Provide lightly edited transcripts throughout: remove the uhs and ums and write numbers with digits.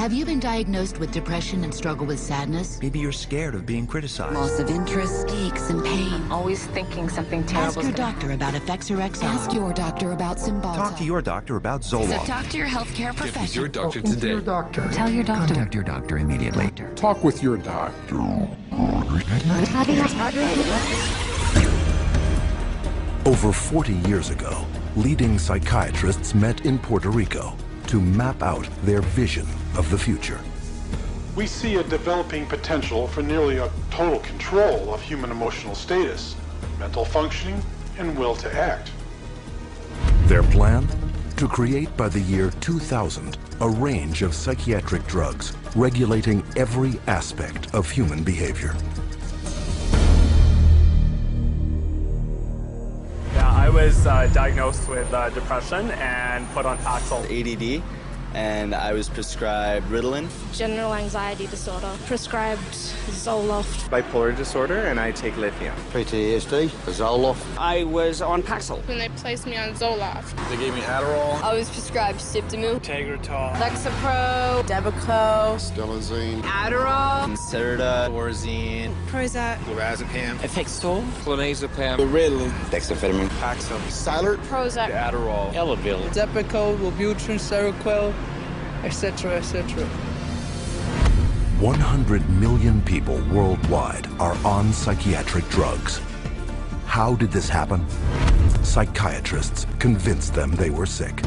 Have you been diagnosed with depression and struggle with sadness? Maybe you're scared of being criticized. Loss of interest, aches and pain. Always thinking something terrible. Ask your doctor about Effexor XR. Ask your doctor about Cymbalta. Talk to your doctor about So Zoloft. talk to your healthcare Get with professional. your doctor today. Your doctor. Tell your doctor. Contact your doctor immediately. Talk with your doctor. Over 40 years ago, leading psychiatrists met in Puerto Rico to map out their vision of the future. We see a developing potential for nearly a total control of human emotional status, mental functioning, and will to act. Their plan? To create by the year 2000 a range of psychiatric drugs regulating every aspect of human behavior. I was diagnosed with depression and put on Paxil. ADD, and I was prescribed Ritalin. General anxiety disorder, prescribed Zoloft. Bipolar disorder, and I take lithium. PTSD, Zoloft. I was on Paxil. When they placed me on Zoloft. They gave me Adderall. I was prescribed Siptamu, Tegretol, Lexapro, Depakote, Stelazine, Adderall, Concerta, Orzine, Prozac, Lorazepam, Effexor, Clonazepam, Ritalin, dexamphetamine, Paxil, Silert, Prozac, Adderall, Elavil, Depakote, Wellbutrin, Seroquel, etc., etc. 100 million people worldwide are on psychiatric drugs. How did this happen? Psychiatrists convinced them they were sick.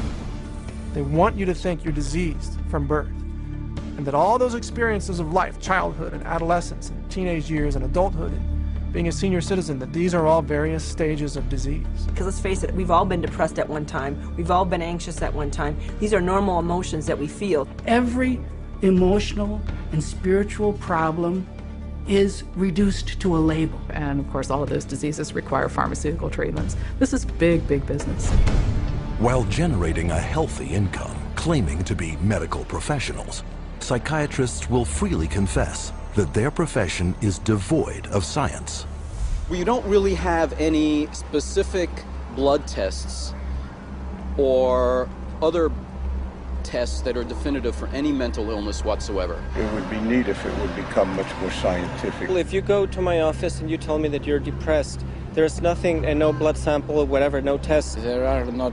They want you to think you're diseased from birth, and that all those experiences of life, childhood and adolescence and teenage years and adulthood and being a senior citizen, that these are all various stages of disease. Because let's face it, we've all been depressed at one time. We've all been anxious at one time. These are normal emotions that we feel. Every emotional and spiritual problem is reduced to a label. And of course, all of those diseases require pharmaceutical treatments. This is big, big business. While generating a healthy income, claiming to be medical professionals, psychiatrists will freely confess that their profession is devoid of science. We don't really have any specific blood tests or other tests that are definitive for any mental illness whatsoever. It would be neat if it would become much more scientific. Well, if you go to my office and you tell me that you're depressed, there's nothing, and no blood sample or whatever, no tests. There are not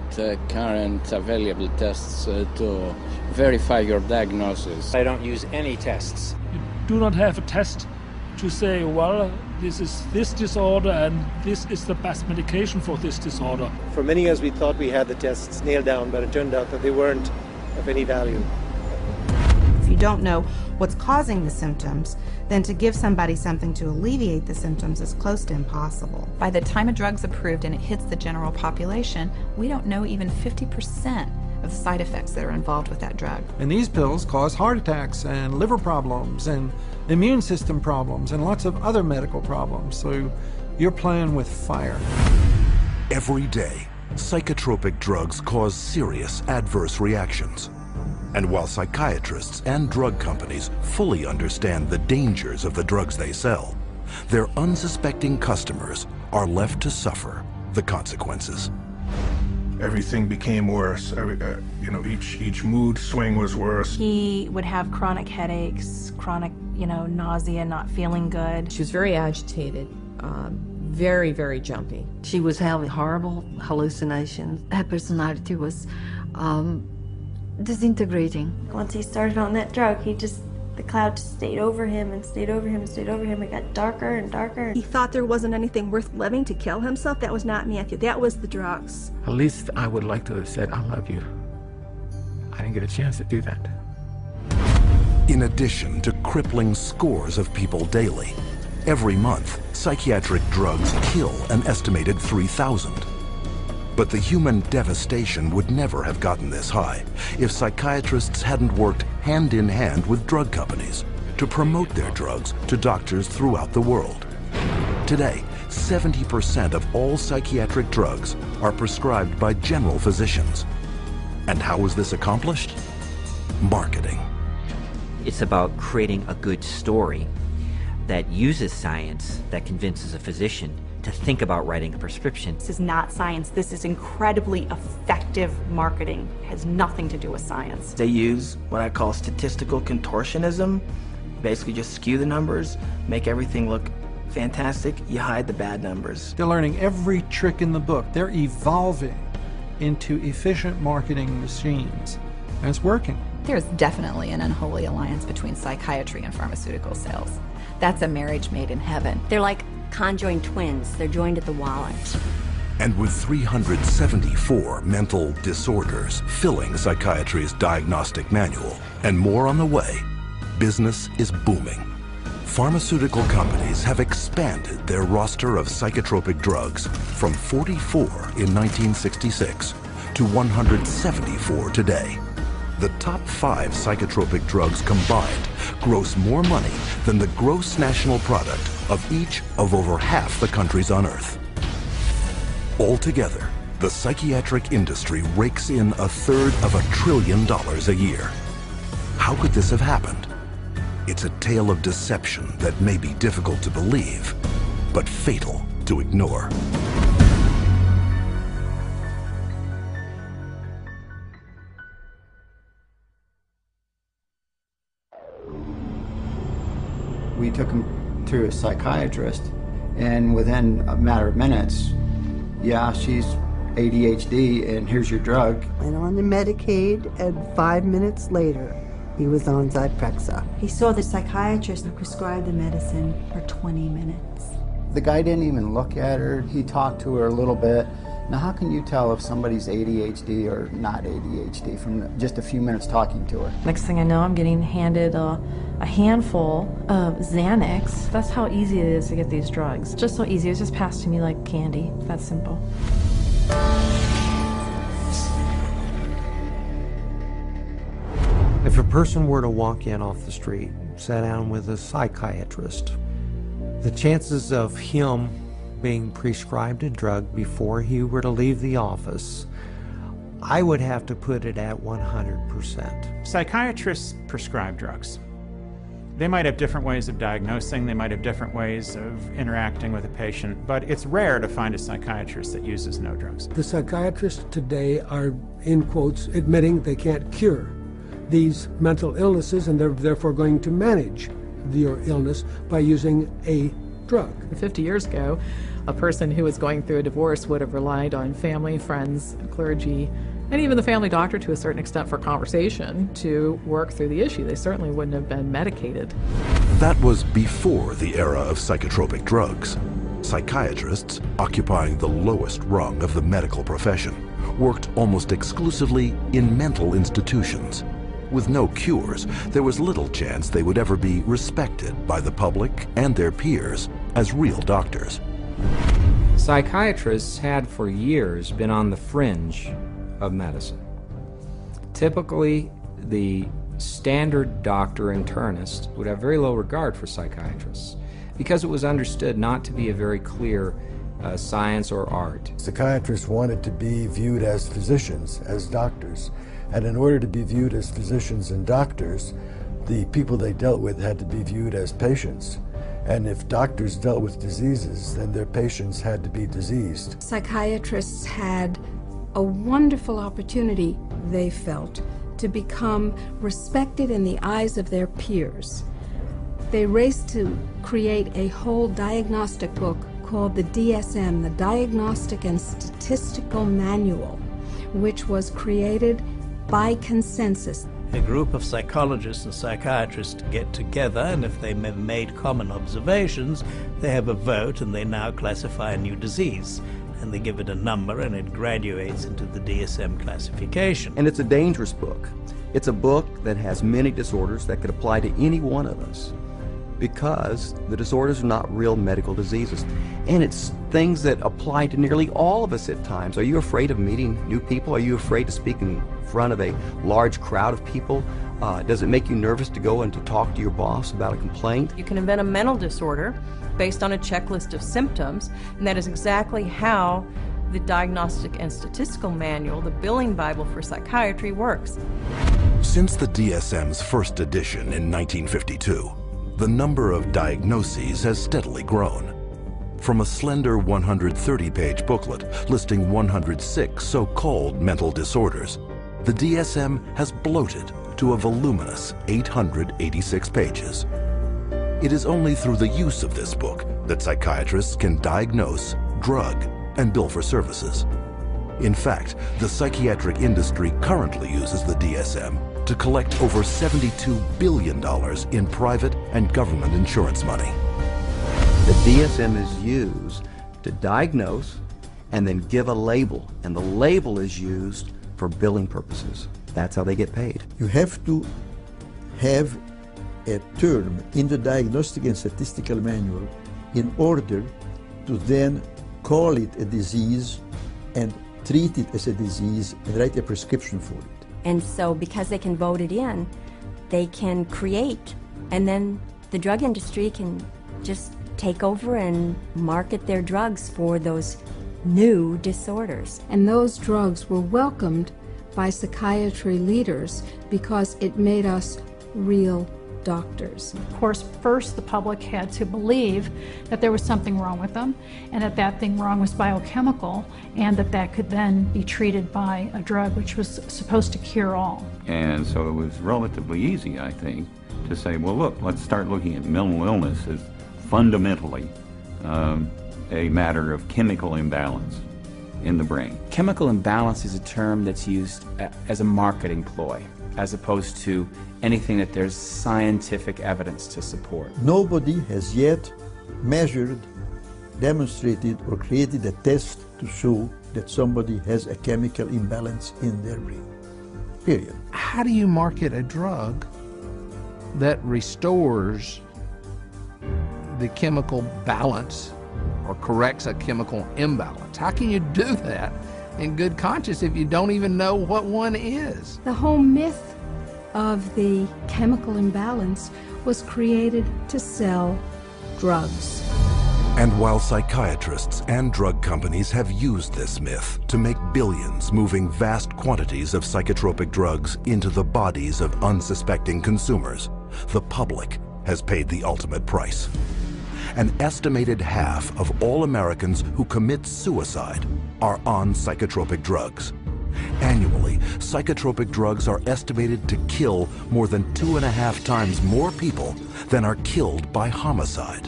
current available tests to verify your diagnosis. I don't use any tests. You do not have a test to say, well, this is this disorder and this is the best medication for this disorder. For many years we thought we had the tests nailed down, but it turned out that they weren't of any value. If you don't know what's causing the symptoms, then to give somebody something to alleviate the symptoms is close to impossible. By the time a drug's approved and it hits the general population, we don't know even 50% of the side effects that are involved with that drug. And these pills cause heart attacks and liver problems and immune system problems and lots of other medical problems. So you're playing with fire. Every day, psychotropic drugs cause serious adverse reactions. And while psychiatrists and drug companies fully understand the dangers of the drugs they sell, their unsuspecting customers are left to suffer the consequences. Everything became worse. Each mood swing was worse. He would have chronic headaches, chronic, nausea, not feeling good. She was very agitated, very, very jumpy. She was having horrible hallucinations. Her personality was disintegrating. Once he started on that drug, the cloud just stayed over him and stayed over him and stayed over him. It got darker and darker. He thought there wasn't anything worth living to kill himself. That was not Matthew. That was the drugs. At least I would like to have said, I love you. I didn't get a chance to do that. In addition to crippling scores of people daily, every month, psychiatric drugs kill an estimated 3,000. But the human devastation would never have gotten this high if psychiatrists hadn't worked hand in hand with drug companies to promote their drugs to doctors throughout the world. Today, 70% of all psychiatric drugs are prescribed by general physicians. And how is this accomplished? Marketing. It's about creating a good story that uses science, that convinces a physician to think about writing a prescription. This is not science. This is incredibly effective marketing. It has nothing to do with science. They use what I call statistical contortionism. Basically just skew the numbers, make everything look fantastic, you hide the bad numbers. They're learning every trick in the book. They're evolving into efficient marketing machines, and it's working. There's definitely an unholy alliance between psychiatry and pharmaceutical sales. That's a marriage made in heaven. They're like conjoined twins. They're joined at the wallet. And with 374 mental disorders filling psychiatry's diagnostic manual and more on the way, business is booming. Pharmaceutical companies have expanded their roster of psychotropic drugs from 44 in 1966 to 174 today. The top 5 psychotropic drugs combined gross more money than the gross national product of each of over half the countries on Earth. Altogether, the psychiatric industry rakes in $1/3 of $1 trillion a year. How could this have happened? It's a tale of deception that may be difficult to believe, but fatal to ignore. We took him to a psychiatrist, and within a matter of minutes, yeah, she's ADHD, and here's your drug. Went on the Medicaid, and 5 minutes later, he was on Zyprexa. He saw the psychiatrist and prescribed the medicine for 20 minutes. The guy didn't even look at her. He talked to her a little bit. Now, how can you tell if somebody's ADHD or not ADHD from just a few minutes talking to her? Next thing I know, I'm getting handed a handful of Xanax. That's how easy it is to get these drugs. Just so easy. It was just passed to me like candy. That's simple. If a person were to walk in off the street, sat down with a psychiatrist, the chances of him being prescribed a drug before he were to leave the office, I would have to put it at 100%. Psychiatrists prescribe drugs. They might have different ways of diagnosing, they might have different ways of interacting with a patient, but it's rare to find a psychiatrist that uses no drugs. The psychiatrists today are, in quotes, admitting they can't cure these mental illnesses, and they're therefore going to manage your illness by using a drug. 50 years ago, a person who was going through a divorce would have relied on family, friends, clergy, and even the family doctor to a certain extent for conversation to work through the issue. They certainly wouldn't have been medicated. That was before the era of psychotropic drugs. Psychiatrists, occupying the lowest rung of the medical profession, worked almost exclusively in mental institutions. With no cures, there was little chance they would ever be respected by the public and their peers as real doctors. Psychiatrists had for years been on the fringe of medicine. Typically, the standard doctor internist would have very low regard for psychiatrists because it was understood not to be a very clear science or art. Psychiatrists wanted to be viewed as physicians, as doctors. And in order to be viewed as physicians and doctors, the people they dealt with had to be viewed as patients. And if doctors dealt with diseases, then their patients had to be diseased. Psychiatrists had a wonderful opportunity, they felt, to become respected in the eyes of their peers. They raced to create a whole diagnostic book called the DSM, the Diagnostic and Statistical Manual, which was created by consensus. A group of psychologists and psychiatrists get together, and if they have made common observations, they have a vote and they now classify a new disease. And they give it a number and it graduates into the DSM classification. And it's a dangerous book. It's a book that has many disorders that could apply to any one of us, because the disorders are not real medical diseases. And it's things that apply to nearly all of us at times. Are you afraid of meeting new people? Are you afraid to speak in front of a large crowd of people? Does it make you nervous to go and to talk to your boss about a complaint? You can invent a mental disorder based on a checklist of symptoms, and that is exactly how the Diagnostic and Statistical Manual, the billing Bible for psychiatry, works. Since the DSM's first edition in 1952, the number of diagnoses has steadily grown. From a slender 130-page booklet listing 106 so-called mental disorders, the DSM has bloated to a voluminous 886 pages. It is only through the use of this book that psychiatrists can diagnose, drug, and bill for services. In fact, the psychiatric industry currently uses the DSM to collect over $72 billion in private and government insurance money. The DSM is used to diagnose and then give a label, and the label is used for billing purposes. That's how they get paid. You have to have a term in the Diagnostic and Statistical Manual in order to then call it a disease and treat it as a disease and write a prescription for it. And so because they can vote it in, they can create, and then the drug industry can just take over and market their drugs for those new disorders. And those drugs were welcomed by psychiatry leaders because it made us real doctors. Of course, first the public had to believe that there was something wrong with them, and that that thing wrong was biochemical, and that that could then be treated by a drug which was supposed to cure all. And so it was relatively easy, I think, to say, well, look, let's start looking at mental illness as fundamentally a matter of chemical imbalance in the brain. Chemical imbalance is a term that's used as a marketing ploy, as opposed to anything that there's scientific evidence to support. Nobody has yet measured, demonstrated, or created a test to show that somebody has a chemical imbalance in their brain. Period. How do you market a drug that restores the chemical balance or corrects a chemical imbalance? How can you do that in good conscience if you don't even know what one is? The whole myth of the chemical imbalance was created to sell drugs. And while psychiatrists and drug companies have used this myth to make billions moving vast quantities of psychotropic drugs into the bodies of unsuspecting consumers, the public has paid the ultimate price. An estimated half of all Americans who commit suicide are on psychotropic drugs. Annually, psychotropic drugs are estimated to kill more than 2.5 times more people than are killed by homicide.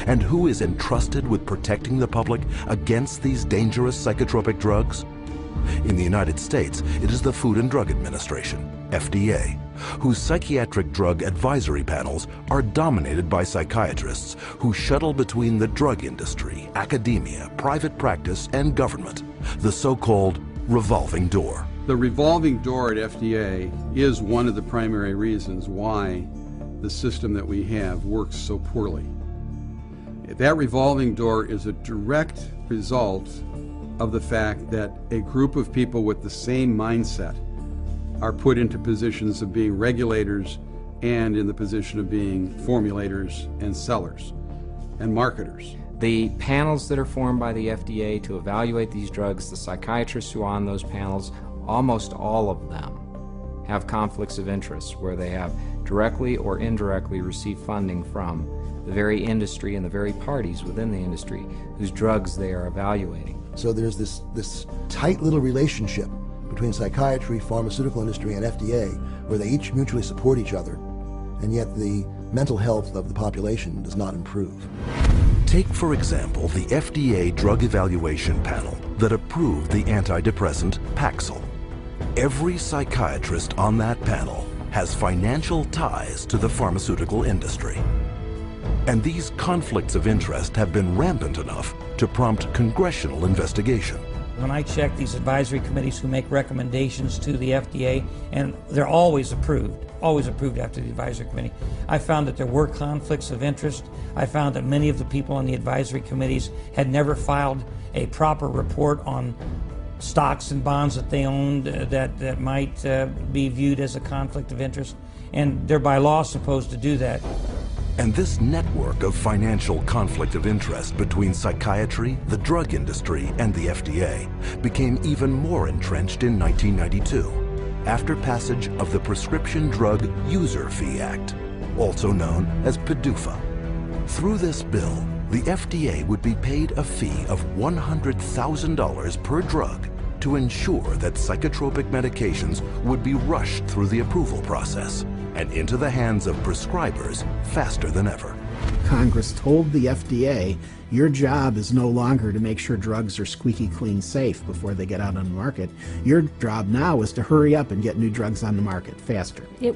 And who is entrusted with protecting the public against these dangerous psychotropic drugs? In the United States, it is the Food and Drug Administration, FDA, whose psychiatric drug advisory panels are dominated by psychiatrists who shuttle between the drug industry, academia, private practice, and government, the so-called revolving door. The revolving door at FDA is one of the primary reasons why the system that we have works so poorly. That revolving door is a direct result of the fact that a group of people with the same mindset are put into positions of being regulators and in the position of being formulators and sellers and marketers. The panels that are formed by the FDA to evaluate these drugs, the psychiatrists who are on those panels, almost all of them have conflicts of interest where they have directly or indirectly received funding from the very industry and the very parties within the industry whose drugs they are evaluating. So there's this tight little relationship between psychiatry, pharmaceutical industry, and FDA where they each mutually support each other, and yet the mental health of the population does not improve. Take, for example, the FDA Drug Evaluation Panel that approved the antidepressant Paxil. Every psychiatrist on that panel has financial ties to the pharmaceutical industry. And these conflicts of interest have been rampant enough to prompt congressional investigation. When I check these advisory committees who make recommendations to the FDA, and they're always approved after the advisory committee, I found that there were conflicts of interest. I found that many of the people on the advisory committees had never filed a proper report on stocks and bonds that they owned that might be viewed as a conflict of interest, and they're by law supposed to do that. And this network of financial conflict of interest between psychiatry, the drug industry, and the FDA became even more entrenched in 1992, after passage of the Prescription Drug User Fee Act, also known as PDUFA. Through this bill, the FDA would be paid a fee of $100,000 per drug to ensure that psychotropic medications would be rushed through the approval process and into the hands of prescribers faster than ever. Congress told the FDA, your job is no longer to make sure drugs are squeaky clean safe before they get out on the market. Your job now is to hurry up and get new drugs on the market faster. It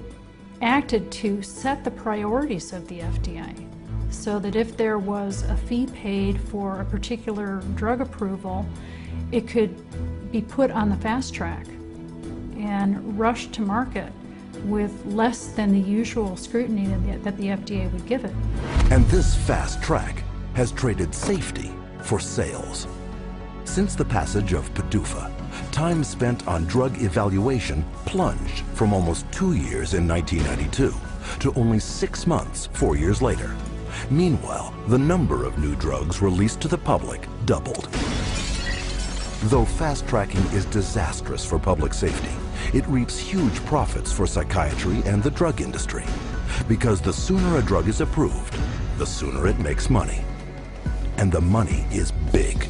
acted to set the priorities of the FDA so that if there was a fee paid for a particular drug approval, it could be put on the fast track and rushed to market with less than the usual scrutiny that the FDA would give it. And this fast track has traded safety for sales. Since the passage of PDUFA, time spent on drug evaluation plunged from almost 2 years in 1992 to only 6 months 4 years later. Meanwhile, the number of new drugs released to the public doubled. Though fast-tracking is disastrous for public safety, it reaps huge profits for psychiatry and the drug industry. Because the sooner a drug is approved, the sooner it makes money. And the money is big.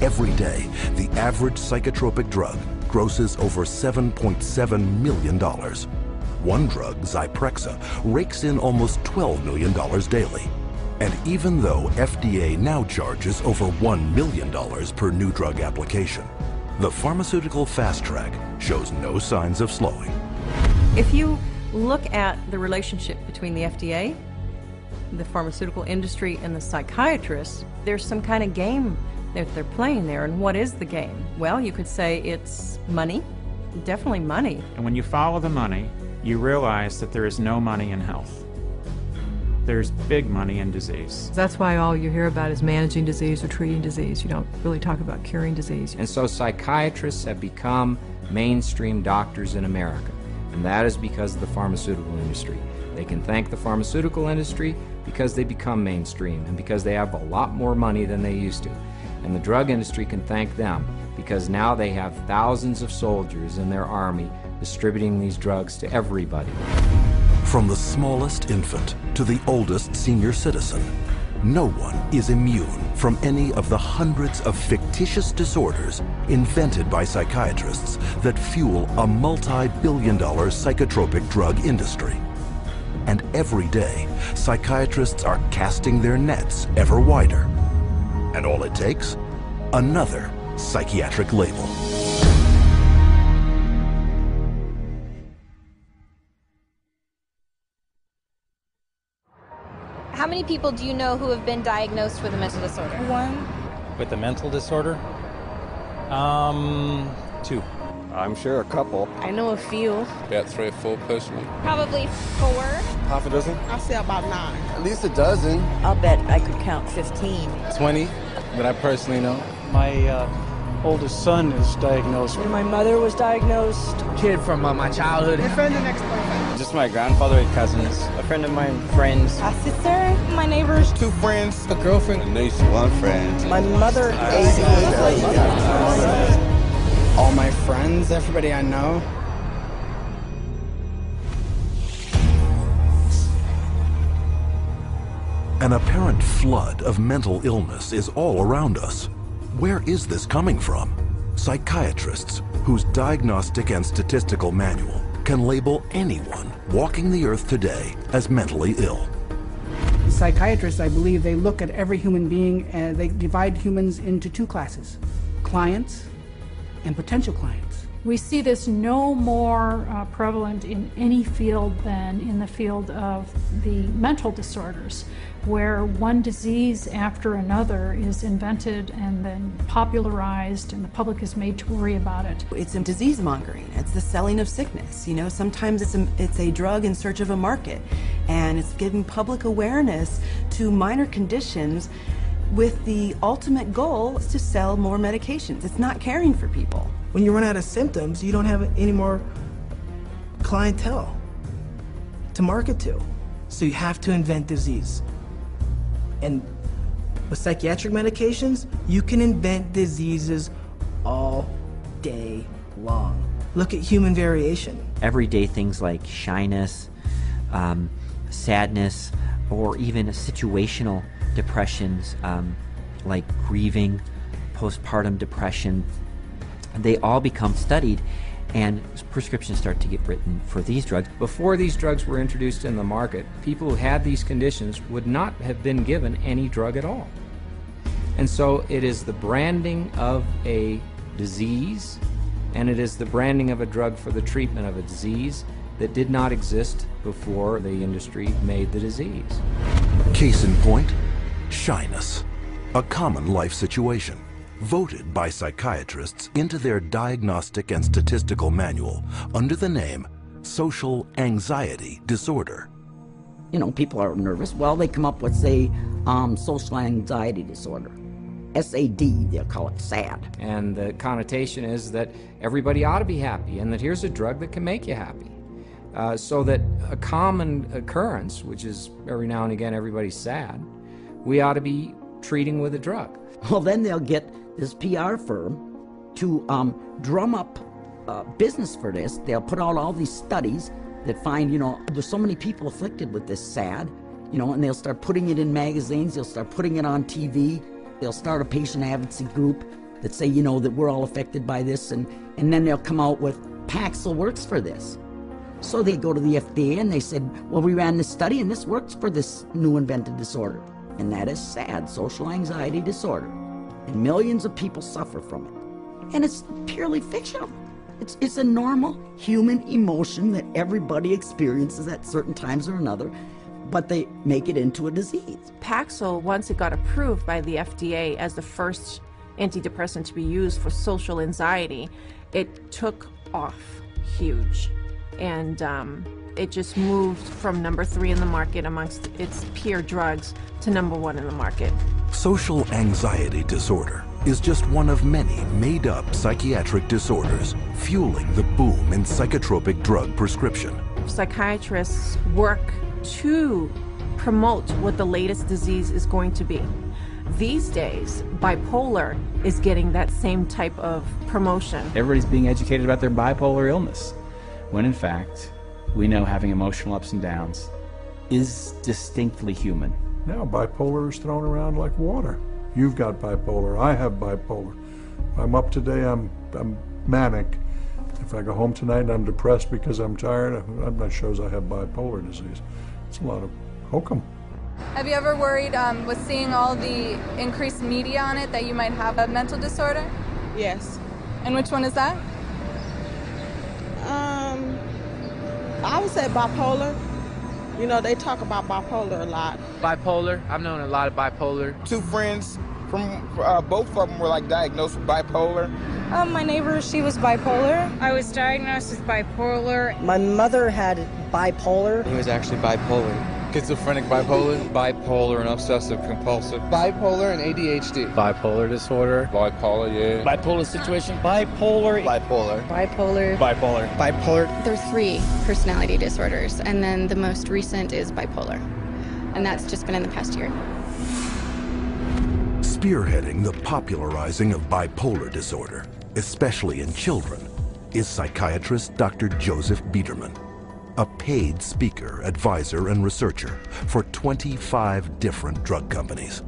Every day, the average psychotropic drug grosses over $7.7 million. One drug, Zyprexa, rakes in almost $12 million daily. And even though FDA now charges over $1 million per new drug application, the pharmaceutical fast track shows no signs of slowing. If you look at the relationship between the FDA, the pharmaceutical industry, and the psychiatrists, there's some kind of game that they're playing there. And what is the game? Well, you could say it's money, definitely money. And when you follow the money, you realize that there is no money in health. There's big money in disease. That's why all you hear about is managing disease or treating disease. You don't really talk about curing disease. And so psychiatrists have become mainstream doctors in America, and that is because of the pharmaceutical industry. They can thank the pharmaceutical industry because they become mainstream and because they have a lot more money than they used to. And the drug industry can thank them because now they have thousands of soldiers in their army distributing these drugs to everybody. From the smallest infant to the oldest senior citizen, no one is immune from any of the hundreds of fictitious disorders invented by psychiatrists that fuel a multi-billion-dollar psychotropic drug industry. And every day, psychiatrists are casting their nets ever wider. And all it takes? Another psychiatric label. How many people do you know who have been diagnosed with a mental disorder? One. With a mental disorder? 2. I'm sure a couple. I know a few. About 3 or 4 personally. Probably 4. Half a dozen? I'll say about 9. At least a dozen. I'll bet I could count 15. 20 that I personally know. My oldest son is diagnosed. My mother was diagnosed. Kid from my childhood. My friend and ex-boyfriend. Just my grandfather and cousins. A friend of mine, friends. A sister, my neighbors. 2 friends, a girlfriend. A niece, 1 friend. My mother. All my friends, everybody I know. An apparent flood of mental illness is all around us. Where is this coming from? Psychiatrists, whose diagnostic and statistical manual can label anyone walking the earth today as mentally ill. Psychiatrists, I believe, they look at every human being and they divide humans into 2 classes, clients and potential clients. We see this no more prevalent in any field than in the field of the mental disorders, where one disease after another is invented and then popularized and the public is made to worry about it. It's a disease mongering. It's the selling of sickness. You know, sometimes it's a drug in search of a market, and it's giving public awareness to minor conditions with the ultimate goal is to sell more medications. It's not caring for people. When you run out of symptoms, you don't have any more clientele to market to. So you have to invent disease. And with psychiatric medications, you can invent diseases all day long. Look at human variation. Everyday things like shyness, sadness, or even situational depressions like grieving, postpartum depression, they all become studied, and prescriptions start to get written for these drugs. Before these drugs were introduced in the market, people who had these conditions would not have been given any drug at all. And so it is the branding of a disease, and it is the branding of a drug for the treatment of a disease that did not exist before the industry made the disease. Case in point, shyness, a common life situation, voted by psychiatrists into their diagnostic and statistical manual under the name social anxiety disorder. You know, people are nervous. Well, they come up with, say, social anxiety disorder. SAD, they'll call it SAD. And the connotation is that everybody ought to be happy, and that here's a drug that can make you happy. So that a common occurrence, which is every now and again everybody's sad, we ought to be treating with a drug. Well, then they'll get this PR firm to drum up business for this. They'll put out all these studies that find, you know, there's so many people afflicted with this SAD, you know, and they'll start putting it in magazines, they'll start putting it on TV, they'll start a patient advocacy group that say, you know, that we're all affected by this, and then they'll come out with Paxil works for this. So they go to the FDA and they said, well, we ran this study and this works for this new invented disorder. And that is SAD, social anxiety disorder. And millions of people suffer from it. And it's purely fictional. It's a normal human emotion that everybody experiences at certain times or another, but they make it into a disease. Paxil, once it got approved by the FDA as the first antidepressant to be used for social anxiety, it took off huge. And it just moved from number 3 in the market amongst its peer drugs to number 1 in the market. Social anxiety disorder is just one of many made-up psychiatric disorders fueling the boom in psychotropic drug prescription. Psychiatrists work to promote what the latest disease is going to be. These days, bipolar is getting that same type of promotion. Everybody's being educated about their bipolar illness, when in fact, we know having emotional ups and downs is distinctly human. Now bipolar is thrown around like water. You've got bipolar, I have bipolar. I'm up today, I'm manic. If I go home tonight and I'm depressed because I'm tired, that shows I have bipolar disease. It's a lot of hokum. Have you ever worried with seeing all the increased media on it that you might have a mental disorder? Yes. And which one is that? I would say bipolar. You know, they talk about bipolar a lot. Bipolar, I've known a lot of bipolar. 2 friends from both of them were like diagnosed with bipolar. My neighbor, she was bipolar. I was diagnosed with bipolar. My mother had bipolar. He was actually bipolar. Schizophrenic bipolar. Bipolar and obsessive compulsive. Bipolar and ADHD. Bipolar disorder. Bipolar, yeah. Bipolar situation. Bipolar. Bipolar. Bipolar. Bipolar. Bipolar. There are 3 personality disorders, and then the most recent is bipolar. And that's just been in the past year. Spearheading the popularizing of bipolar disorder, especially in children, is psychiatrist Dr. Joseph Biederman, a paid speaker, advisor, and researcher for 25 different drug companies.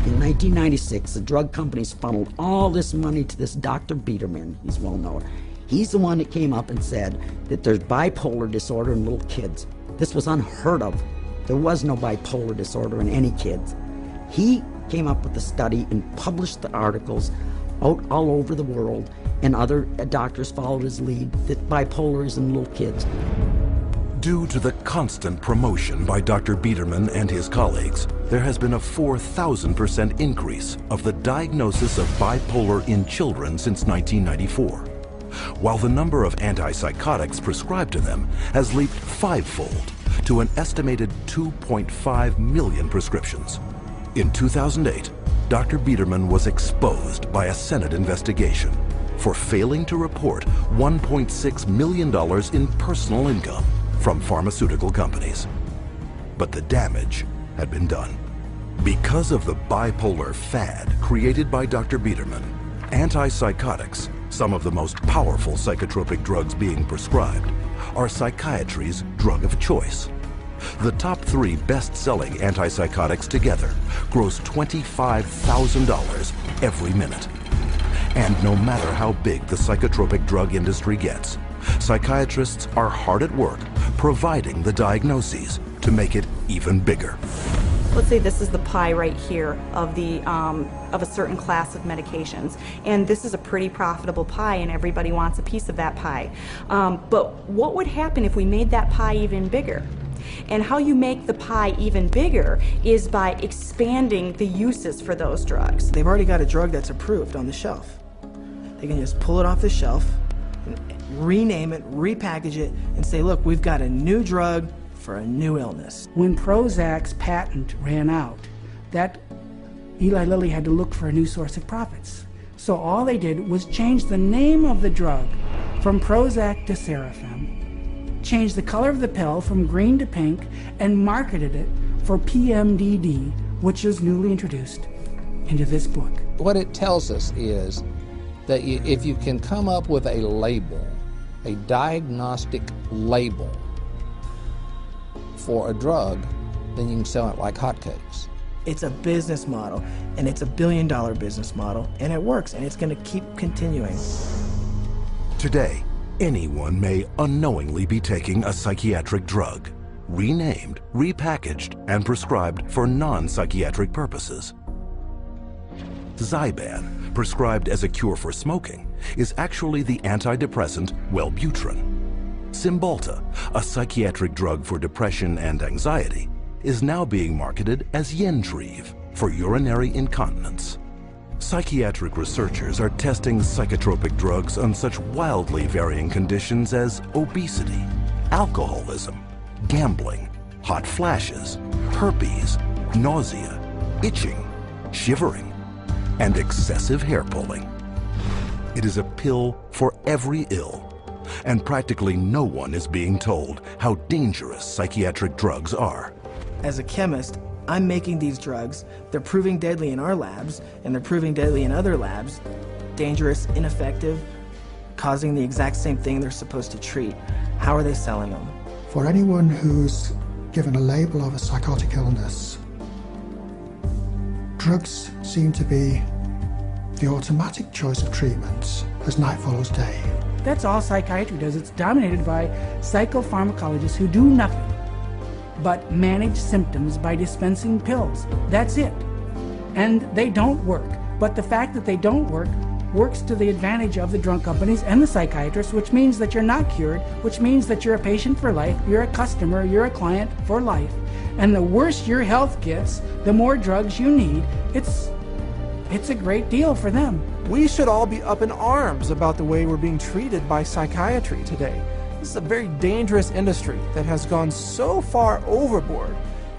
In 1996, the drug companies funneled all this money to this Dr. Biederman. He's well known. He's the one that came up and said that there's bipolar disorder in little kids. This was unheard of. There was no bipolar disorder in any kids. He came up with the study and published the articles out all over the world, and other doctors followed his lead that bipolar is in little kids. Due to the constant promotion by Dr. Biederman and his colleagues, there has been a 4,000% increase of the diagnosis of bipolar in children since 1994, while the number of antipsychotics prescribed to them has leaped 5-fold to an estimated 2.5 million prescriptions. In 2008, Dr. Biederman was exposed by a Senate investigation for failing to report $1.6 million in personal income from pharmaceutical companies. But the damage had been done. Because of the bipolar fad created by Dr. Biederman, antipsychotics, some of the most powerful psychotropic drugs being prescribed, are psychiatry's drug of choice. The top 3 best-selling antipsychotics together gross $25,000 every minute. And no matter how big the psychotropic drug industry gets, psychiatrists are hard at work providing the diagnoses to make it even bigger. Let's say this is the pie right here of a certain class of medications, and this is a pretty profitable pie and everybody wants a piece of that pie. But what would happen if we made that pie even bigger? And how you make the pie even bigger is by expanding the uses for those drugs. They've already got a drug that's approved on the shelf. They can just pull it off the shelf, and rename it, repackage it, and say, look, we've got a new drug for a new illness. When Prozac's patent ran out, that Eli Lilly had to look for a new source of profits. So all they did was change the name of the drug from Prozac to Seraphim, change the color of the pill from green to pink, and marketed it for PMDD, which is newly introduced into this book. What it tells us is that if you can come up with a label, a diagnostic label for a drug, then you can sell it like hotcakes. It's a business model, and it's a billion-dollar business model, and it works, and it's going to keep continuing. Today, anyone may unknowingly be taking a psychiatric drug, renamed, repackaged, and prescribed for non-psychiatric purposes. Zyban, prescribed as a cure for smoking, is actually the antidepressant Wellbutrin. Cymbalta, a psychiatric drug for depression and anxiety, is now being marketed as Yentrive for urinary incontinence. Psychiatric researchers are testing psychotropic drugs on such wildly varying conditions as obesity, alcoholism, gambling, hot flashes, herpes, nausea, itching, shivering, and excessive hair pulling. It is a pill for every ill, and practically no one is being told how dangerous psychiatric drugs are. As a chemist, I'm making these drugs. They're proving deadly in our labs, and they're proving deadly in other labs. Dangerous, ineffective, causing the exact same thing they're supposed to treat. How are they selling them? For anyone who's given a label of a psychotic illness, drugs seem to be the automatic choice of treatments as night follows day. That's all psychiatry does. It's dominated by psychopharmacologists who do nothing but manage symptoms by dispensing pills. That's it. And they don't work. But the fact that they don't work works to the advantage of the drug companies and the psychiatrists, which means that you're not cured, which means that you're a patient for life, you're a customer, you're a client for life. And the worse your health gets, the more drugs you need. It's a great deal for them. We should all be up in arms about the way we're being treated by psychiatry today. This is a very dangerous industry that has gone so far overboard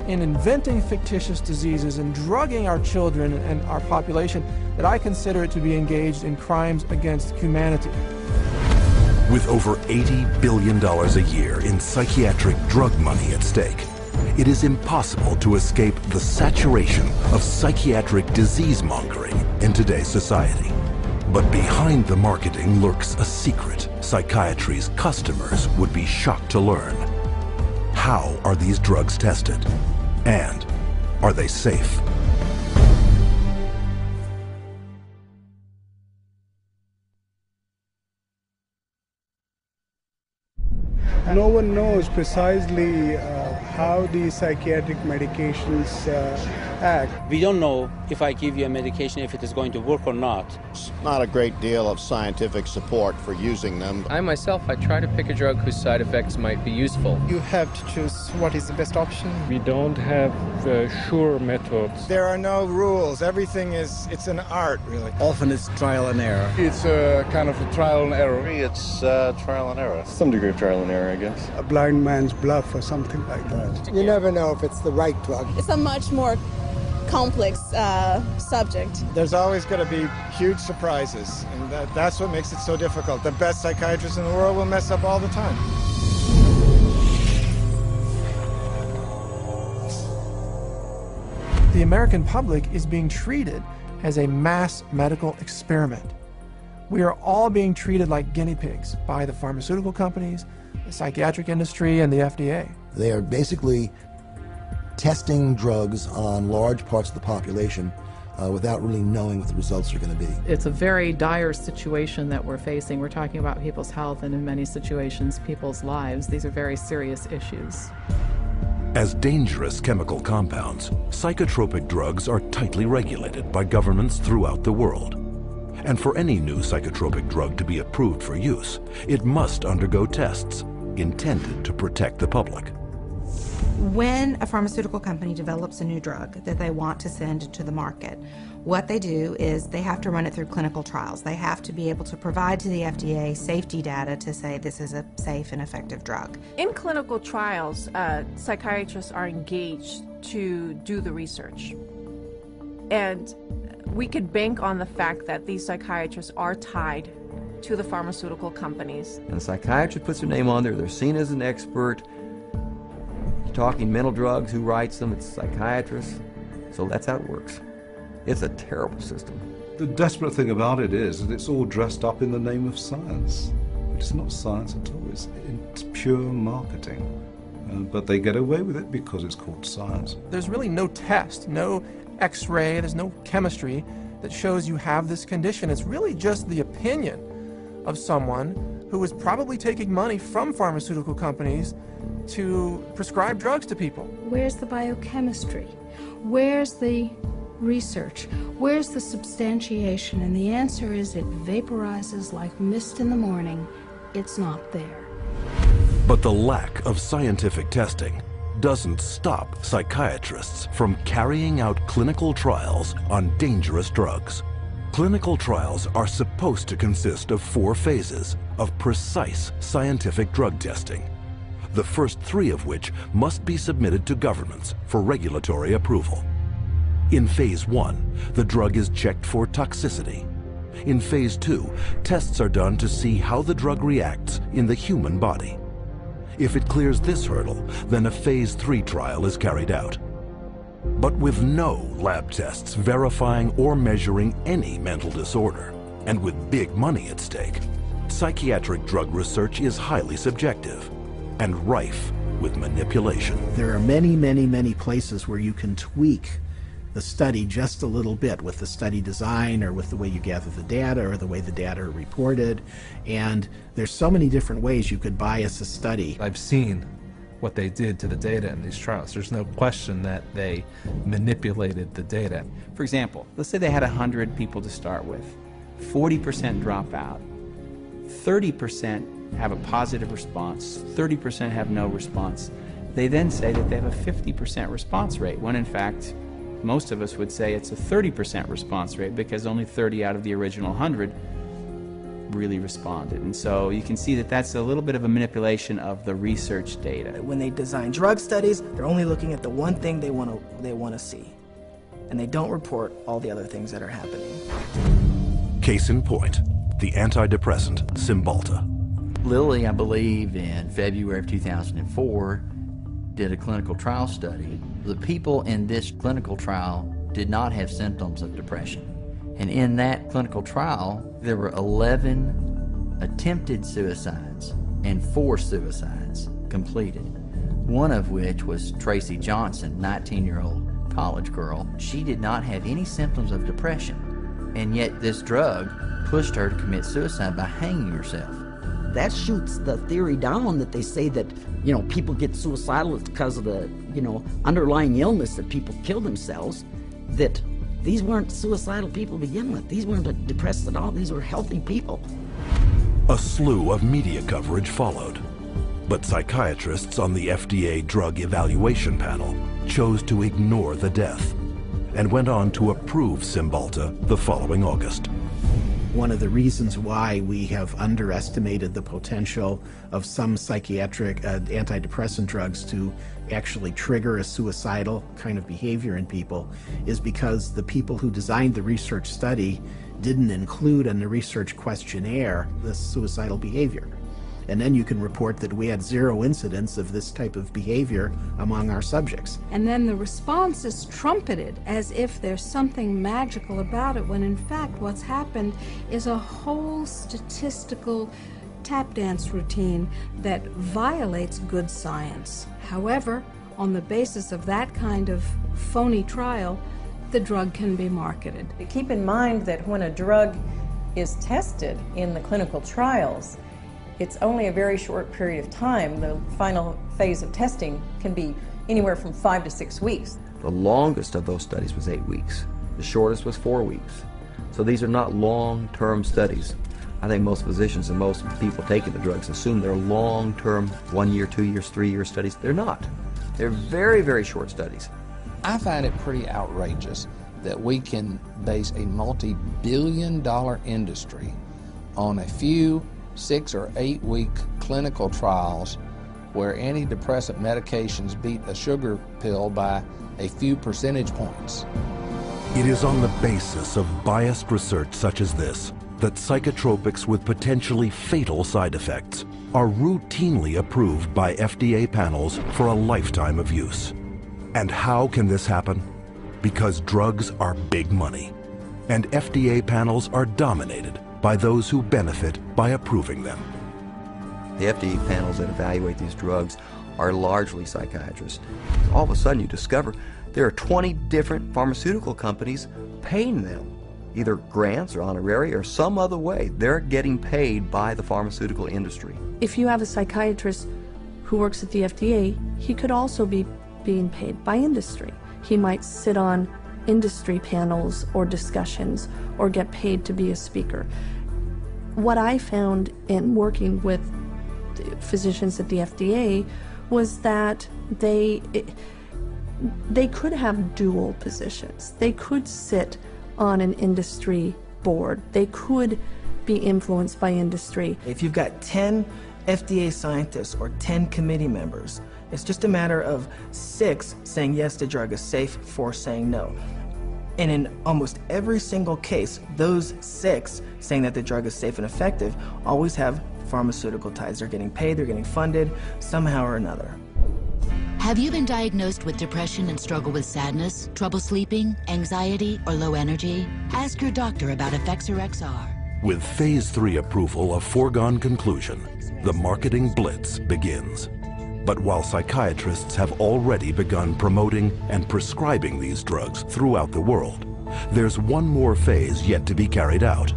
in inventing fictitious diseases and drugging our children and our population that I consider it to be engaged in crimes against humanity. With over $80 billion a year in psychiatric drug money at stake, it is impossible to escape the saturation of psychiatric disease-mongering in today's society. But behind the marketing lurks a secret psychiatry's customers would be shocked to learn. How are these drugs tested? And are they safe? No one knows precisely how these psychiatric medications act. We don't know if I give you a medication if it is going to work or not. There's not a great deal of scientific support for using them. I myself, I try to pick a drug whose side effects might be useful. You have to choose what is the best option. We don't have sure methods. There are no rules. Everything it's an art, really. Often it's trial and error. It's a kind of a trial and error. It's trial and error. Some degree of trial and error, I guess. A blind man's bluff or something like that. You never know if it's the right drug. It's a much more complex subject. There's always going to be huge surprises, and that's what makes it so difficult. The best psychiatrists in the world will mess up all the time. The American public is being treated as a mass medical experiment. We are all being treated like guinea pigs by the pharmaceutical companies, the psychiatric industry, and the FDA. They are basically testing drugs on large parts of the population without really knowing what the results are going to be. It's a very dire situation that we're facing. We're talking about people's health and in many situations, people's lives. These are very serious issues. As dangerous chemical compounds, psychotropic drugs are tightly regulated by governments throughout the world. And for any new psychotropic drug to be approved for use, it must undergo tests intended to protect the public. When a pharmaceutical company develops a new drug that they want to send to the market, what they do is they have to run it through clinical trials. They have to be able to provide to the FDA safety data to say this is a safe and effective drug. In clinical trials, psychiatrists are engaged to do the research. And we could bank on the fact that these psychiatrists are tied to the pharmaceutical companies. And a psychiatrist puts their name on there, they're seen as an expert. Talking mental drugs, who writes them? It's psychiatrists. So that's how it works. It's a terrible system. The desperate thing about it is that it's all dressed up in the name of science. It's not science at all, it's pure marketing. But they get away with it because it's called science. There's really no test, no x-ray, there's no chemistry that shows you have this condition. It's really just the opinion of someone who is probably taking money from pharmaceutical companies to prescribe drugs to people. Where's the biochemistry? Where's the research? Where's the substantiation? And the answer is it vaporizes like mist in the morning. It's not there. But the lack of scientific testing doesn't stop psychiatrists from carrying out clinical trials on dangerous drugs. Clinical trials are supposed to consist of 4 phases of precise scientific drug testing, the first 3 of which must be submitted to governments for regulatory approval. In Phase 1, the drug is checked for toxicity. In Phase 2, tests are done to see how the drug reacts in the human body. If it clears this hurdle, then a Phase 3 trial is carried out. But with no lab tests verifying or measuring any mental disorder, and with big money at stake, psychiatric drug research is highly subjective and rife with manipulation. There are many places where you can tweak the study just a little bit with the study design or with the way you gather the data or the way the data are reported. And there's so many different ways you could bias a study. I've seen what they did to the data in these trials. There's no question that they manipulated the data. For example, let's say they had 100 people to start with. 40% drop out. 30% have a positive response, 30% have no response. They then say that they have a 50% response rate, when in fact, most of us would say it's a 30% response rate because only 30 out of the original 100 really responded. And so you can see that that's a little bit of a manipulation of the research data. When they design drug studies, they're only looking at the one thing they want to see. And they don't report all the other things that are happening. Case in point, the antidepressant Cymbalta. Lilly, I believe, in February of 2004, did a clinical trial study. The people in this clinical trial did not have symptoms of depression. And in that clinical trial, there were 11 attempted suicides and 4 suicides completed. One of which was Tracy Johnson, 19-year-old college girl. She did not have any symptoms of depression, and yet this drug pushed her to commit suicide by hanging herself. That shoots the theory down that they say that, people get suicidal because of the, underlying illness that people kill themselves, that these weren't suicidal people to begin with. These weren't depressed at all. These were healthy people. A slew of media coverage followed, but psychiatrists on the FDA Drug Evaluation Panel chose to ignore the death and went on to approve Cymbalta the following August. One of the reasons why we have underestimated the potential of some psychiatric antidepressant drugs to actually trigger a suicidal kind of behavior in people is because the people who designed the research study didn't include in the research questionnaire this suicidal behavior. And then you can report that we had 0 incidents of this type of behavior among our subjects. And then the response is trumpeted as if there's something magical about it, when in fact what's happened is a whole statistical tap dance routine that violates good science. However, on the basis of that kind of phony trial, the drug can be marketed. Keep in mind that when a drug is tested in the clinical trials, it's only a very short period of time. The final phase of testing can be anywhere from 5 to 6 weeks. The longest of those studies was 8 weeks. The shortest was 4 weeks. So these are not long-term studies. I think most physicians and most people taking the drugs assume they're long-term, 1 year, 2 years, 3 year studies. They're not. They're very, very short studies. I find it pretty outrageous that we can base a multi-billion-dollar industry on a few 6 or 8 week clinical trials where antidepressant medications beat a sugar pill by a few percentage points. It is on the basis of biased research such as this that psychotropics with potentially fatal side effects are routinely approved by FDA panels for a lifetime of use. And how can this happen? Because drugs are big money, and FDA panels are dominated by those who benefit by approving them. The FDA panels that evaluate these drugs are largely psychiatrists. All of a sudden you discover there are 20 different pharmaceutical companies paying them, either grants or honorary or some other way. They're getting paid by the pharmaceutical industry. If you have a psychiatrist who works at the FDA, he could also be being paid by industry. He might sit on industry panels or discussions or get paid to be a speaker. What I found in working with physicians at the FDA was that they could have dual positions. They could sit on an industry board. They could be influenced by industry. If you've got 10 FDA scientists or 10 committee members, it's just a matter of 6 saying yes, the drug is safe, 4 saying no. And in almost every single case, those 6 saying that the drug is safe and effective always have pharmaceutical ties. They're getting paid, they're getting funded somehow or another. Have you been diagnosed with depression and struggle with sadness, trouble sleeping, anxiety, or low energy? Ask your doctor about Effexor XR. With Phase 3 approval a foregone conclusion, the marketing blitz begins. But while psychiatrists have already begun promoting and prescribing these drugs throughout the world, there's one more phase yet to be carried out.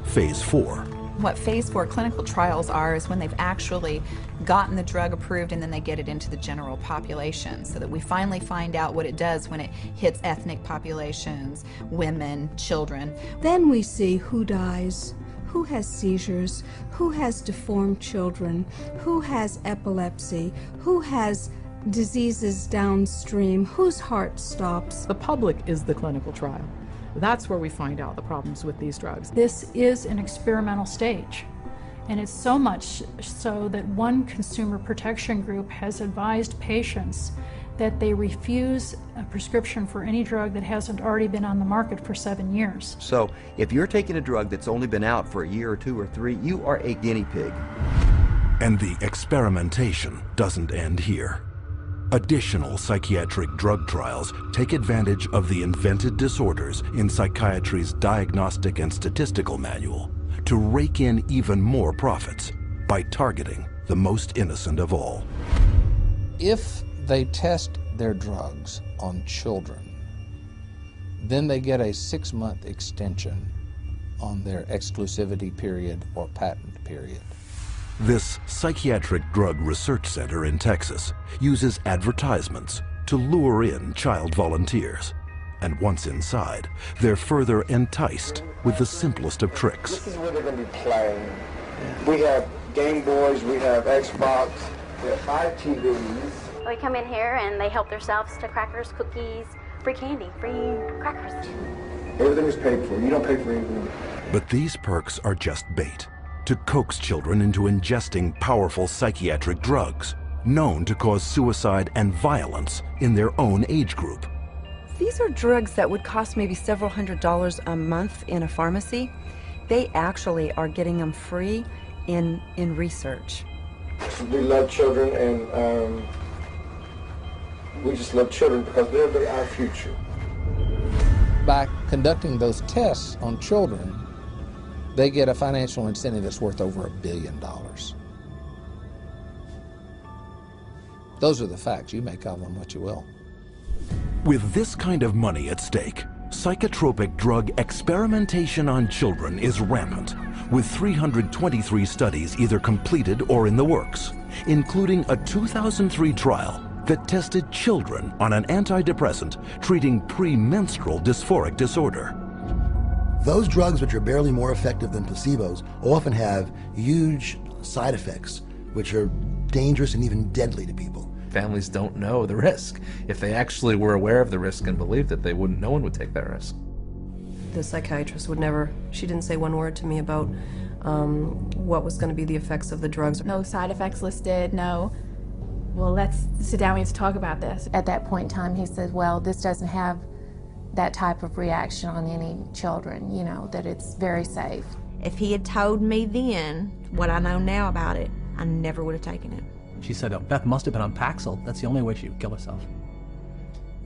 Phase 4. What Phase 4 clinical trials are is when they've actually gotten the drug approved and then they get it into the general population, so that we finally find out what it does when it hits ethnic populations, women, children. Then we see who dies, who has seizures, who has deformed children, who has epilepsy, who has diseases downstream, whose heart stops. The public is the clinical trial. That's where we find out the problems with these drugs. This is an experimental stage, and it's so much so that one consumer protection group has advised patients that they refuse a prescription for any drug that hasn't already been on the market for 7 years. So if you're taking a drug that's only been out for a year or 2 or 3, you are a guinea pig. And the experimentation doesn't end here. Additional psychiatric drug trials take advantage of the invented disorders in psychiatry's Diagnostic and Statistical Manual to rake in even more profits by targeting the most innocent of all. If they test their drugs on children, then they get a 6-month extension on their exclusivity period or patent period. This psychiatric drug research center in Texas uses advertisements to lure in child volunteers. And once inside, they're further enticed with the simplest of tricks. This is where they're going to be playing. We have Game Boys, we have Xbox, we have 5 TVs. They come in here and they help themselves to crackers, cookies, free candy, free crackers. Everything is paid for. You don't pay for anything. But these perks are just bait to coax children into ingesting powerful psychiatric drugs known to cause suicide and violence in their own age group. These are drugs that would cost maybe several $100s a month in a pharmacy. They actually are getting them free in research. We love children, and we just love children because they're our future. By conducting those tests on children, they get a financial incentive that's worth over $1 billion. Those are the facts. You make of them what you will. With this kind of money at stake, psychotropic drug experimentation on children is rampant, with 323 studies either completed or in the works, including a 2003 trial that tested children on an antidepressant treating premenstrual dysphoric disorder. Those drugs, which are barely more effective than placebos, often have huge side effects, which are dangerous and even deadly to people. Families don't know the risk. If they actually were aware of the risk and believed it, no one would take that risk. The psychiatrist would never, she didn't say one word to me about what was going to be the effects of the drugs. No side effects listed, no. Well, let's sit down, we have to talk about this. At that point in time, he said, well, this doesn't have that type of reaction on any children, you know, that it's very safe. If he had told me then what I know now about it, I never would have taken it. She said, oh, Beth must have been on Paxil. That's the only way she would kill herself.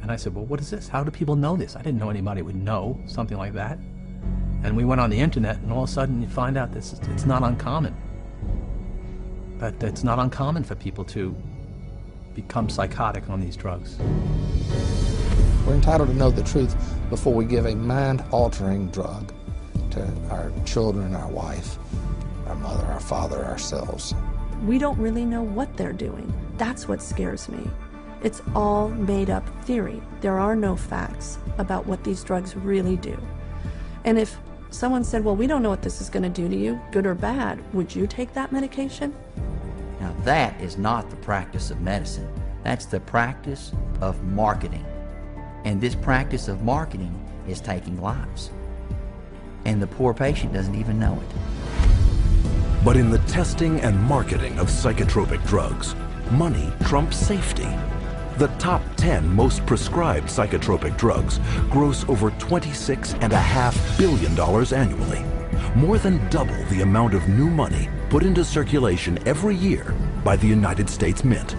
And I said, well, what is this? How do people know this? I didn't know anybody would know something like that. And we went on the internet, and all of a sudden you find out this it's not uncommon. But it's not uncommon for people to become psychotic on these drugs. We're entitled to know the truth before we give a mind-altering drug to our children, our wife, our mother, our father, ourselves. We don't really know what they're doing. That's what scares me. It's all made up theory. There are no facts about what these drugs really do. And if someone said, well, we don't know what this is going to do to you, good or bad, would you take that medication? Now that is not the practice of medicine. That's the practice of marketing. And this practice of marketing is taking lives. And the poor patient doesn't even know it. But in the testing and marketing of psychotropic drugs, money trumps safety. The top 10 most prescribed psychotropic drugs gross over $26.5 billion annually, more than double the amount of new money put into circulation every year by the United States Mint.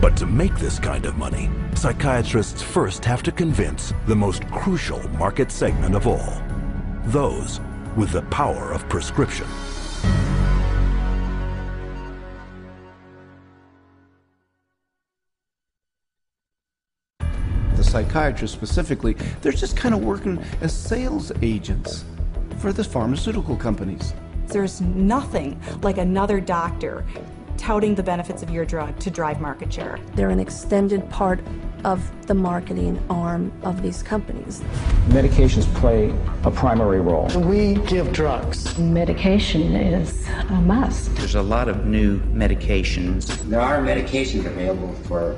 But to make this kind of money, psychiatrists first have to convince the most crucial market segment of all, those with the power of prescription. Psychiatrists specifically, they're just kind of working as sales agents for the pharmaceutical companies. There's nothing like another doctor touting the benefits of your drug to drive market share. They're an extended part of the marketing arm of these companies. Medications play a primary role. We give drugs. Medication is a must. There's a lot of new medications. There are medications available for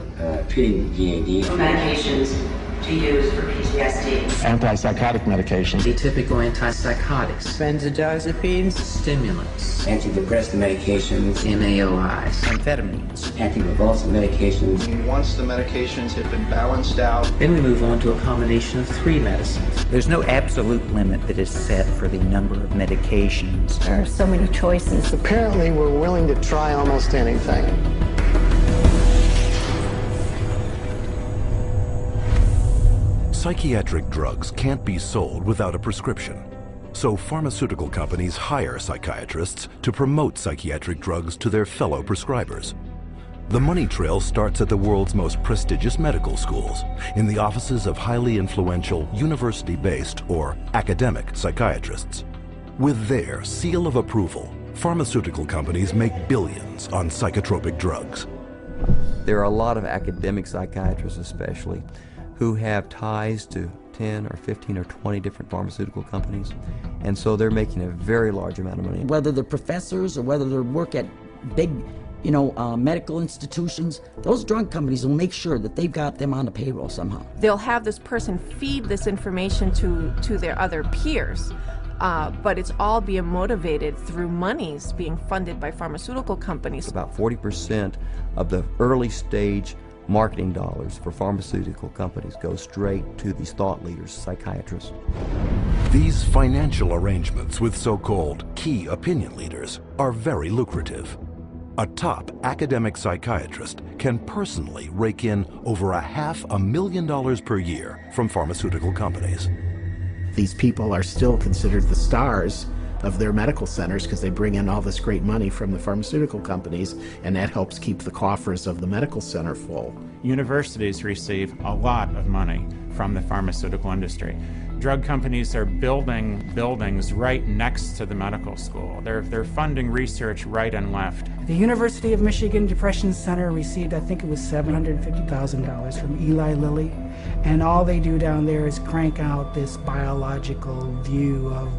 treating GAD. Medications to use for PTSD. Antipsychotic medications. Atypical antipsychotics. Benzodiazepines. Stimulants. Antidepressant medications. MAOIs. Amphetamines. Anticonvulsant medications. Once the medications have been balanced out, then we move on to a combination of 3 medicines. There's no absolute limit that is set for the number of medications. There are so many choices. Apparently, we're willing to try almost anything. Psychiatric drugs can't be sold without a prescription. So pharmaceutical companies hire psychiatrists to promote psychiatric drugs to their fellow prescribers. The money trail starts at the world's most prestigious medical schools, in the offices of highly influential university-based or academic psychiatrists. With their seal of approval, pharmaceutical companies make billions on psychotropic drugs. There are a lot of academic psychiatrists especially who have ties to 10 or 15 or 20 different pharmaceutical companies, and so they're making a very large amount of money. Whether they're professors or whether they work at big, medical institutions, those drug companies will make sure that they've got them on the payroll somehow. They'll have this person feed this information to their other peers, but it's all being motivated through monies being funded by pharmaceutical companies. About 40% of the early stage marketing dollars for pharmaceutical companies go straight to these thought leaders, psychiatrists. These financial arrangements with so-called key opinion leaders are very lucrative. A top academic psychiatrist can personally rake in over $500,000 per year from pharmaceutical companies. These people are still considered the stars of their medical centers because they bring in all this great money from the pharmaceutical companies, and that helps keep the coffers of the medical center full. Universities receive a lot of money from the pharmaceutical industry. Drug companies are building buildings right next to the medical school. They're funding research right and left. The University of Michigan Depression Center received, I think it was $750,000 from Eli Lilly, and all they do down there is crank out this biological view of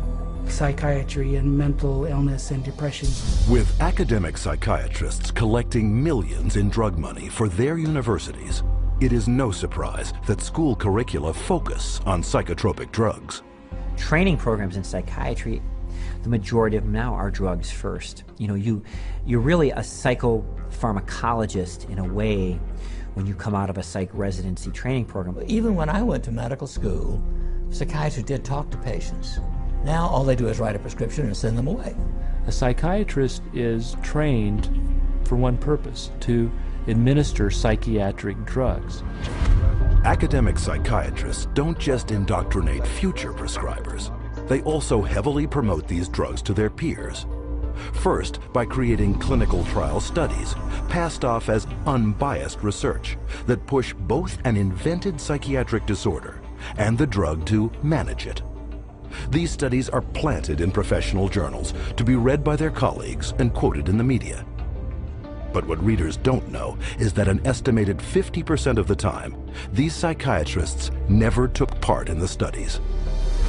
psychiatry and mental illness and depression. With academic psychiatrists collecting millions in drug money for their universities, it is no surprise that school curricula focus on psychotropic drugs. Training programs in psychiatry, the majority of them now are drugs first. You know, you're really a psychopharmacologist in a way when you come out of a psych residency training program. Even when I went to medical school, psychiatrists did talk to patients. Now all they do is write a prescription and send them away. A psychiatrist is trained for one purpose, to administer psychiatric drugs. Academic psychiatrists don't just indoctrinate future prescribers. They also heavily promote these drugs to their peers. First, by creating clinical trial studies, passed off as unbiased research that push both an invented psychiatric disorder and the drug to manage it. These studies are planted in professional journals to be read by their colleagues and quoted in the media. But what readers don't know is that an estimated 50% of the time, these psychiatrists never took part in the studies.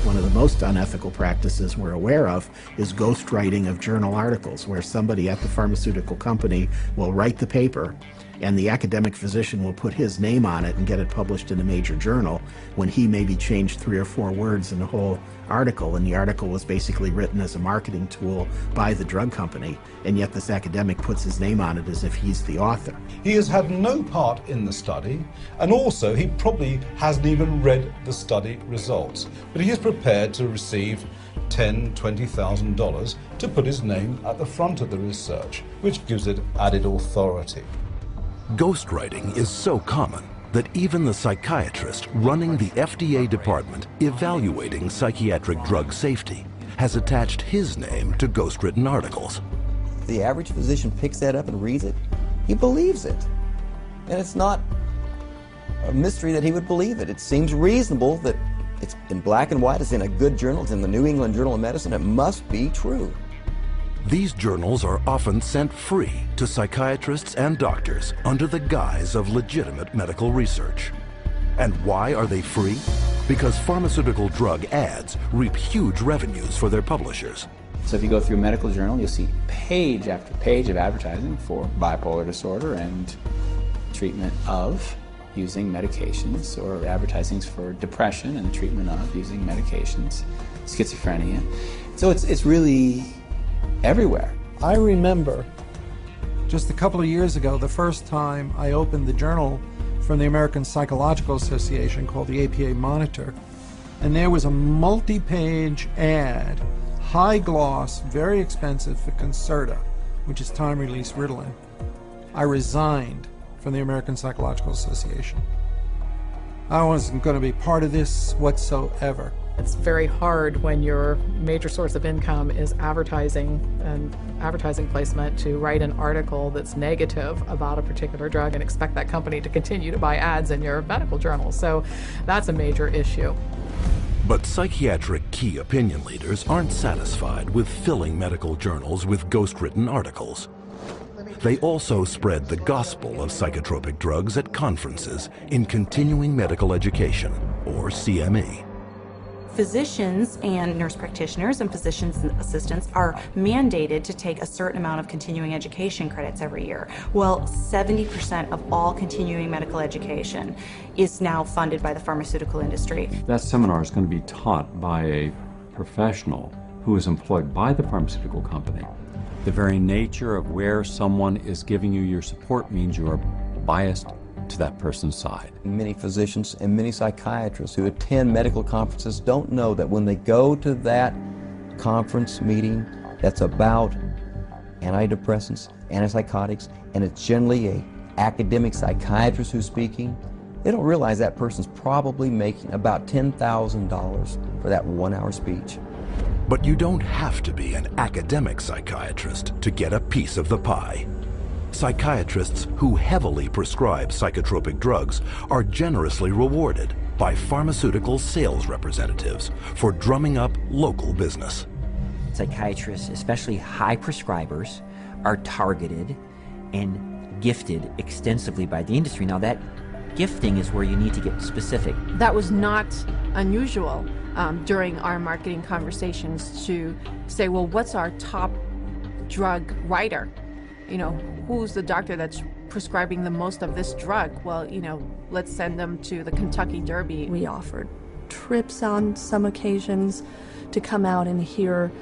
One of the most unethical practices we're aware of is ghostwriting of journal articles, where somebody at the pharmaceutical company will write the paper and the academic physician will put his name on it and get it published in a major journal when he maybe changed 3 or 4 words in the whole article, and the article was basically written as a marketing tool by the drug company, and yet this academic puts his name on it as if he's the author. He has had no part in the study, and also he probably hasn't even read the study results, but he is prepared to receive $10,000, $20,000 to put his name at the front of the research, which gives it added authority. Ghostwriting is so common that even the psychiatrist running the FDA department evaluating psychiatric drug safety has attached his name to ghostwritten articles. The average physician picks that up and reads it. He believes it. And it's not a mystery that he would believe it. It seems reasonable that it's in black and white, it's in a good journal, it's in the New England Journal of Medicine, it must be true. These journals are often sent free to psychiatrists and doctors under the guise of legitimate medical research. And why are they free? Because pharmaceutical drug ads reap huge revenues for their publishers. So if you go through a medical journal, you'll see page after page of advertising for bipolar disorder and treatment of using medications, or advertisings for depression and treatment of using medications, schizophrenia. So it's really everywhere. I remember just a couple of years ago, the first time I opened the journal from the American Psychological Association called the APA Monitor, and there was a multi-page ad, high gloss, very expensive, for Concerta, which is time-release Ritalin. I resigned from the American Psychological Association. I wasn't going to be part of this whatsoever. It's very hard when your major source of income is advertising and advertising placement to write an article that's negative about a particular drug and expect that company to continue to buy ads in your medical journal. So that's a major issue. But psychiatric key opinion leaders aren't satisfied with filling medical journals with ghostwritten articles. They also spread the gospel of psychotropic drugs at conferences in continuing medical education, or CME. Physicians and nurse practitioners and physicians assistants are mandated to take a certain amount of continuing education credits every year. Well, 70% of all continuing medical education is now funded by the pharmaceutical industry. That seminar is going to be taught by a professional who is employed by the pharmaceutical company. The very nature of where someone is giving you your support means you are biased to that person's side. Many physicians and many psychiatrists who attend medical conferences don't know that when they go to that conference meeting that's about antidepressants, antipsychotics, and it's generally an academic psychiatrist who's speaking, They don't realize that person's probably making about $10,000 for that 1-hour speech. But you don't have to be an academic psychiatrist to get a piece of the pie. Psychiatrists who heavily prescribe psychotropic drugs are generously rewarded by pharmaceutical sales representatives for drumming up local business. Psychiatrists, especially high prescribers, are targeted and gifted extensively by the industry. Now that gifting is where you need to get specific. That was not unusual during our marketing conversations to say, well, what's our top drug writer? You know, who's the doctor that's prescribing the most of this drug? Well, you know, let's send them to the Kentucky Derby. We offered trips on some occasions to come out and hear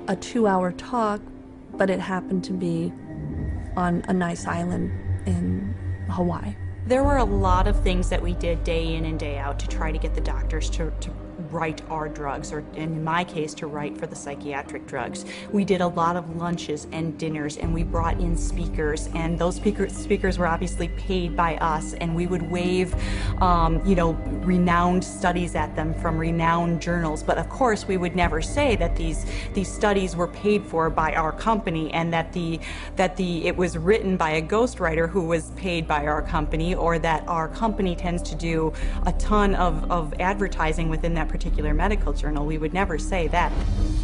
a 2-hour talk, but it happened to be on a nice island in Hawaii. There were a lot of things that we did day in and day out to try to get the doctors to write our drugs, or in my case, to write for the psychiatric drugs. We did a lot of lunches and dinners, and we brought in speakers, and those speakers were obviously paid by us, and we would wave, you know, renowned studies at them from renowned journals. But of course, we would never say that these studies were paid for by our company, and that it was written by a ghostwriter who was paid by our company, or that our company tends to do a ton of advertising within that particular medical journal. We would never say that.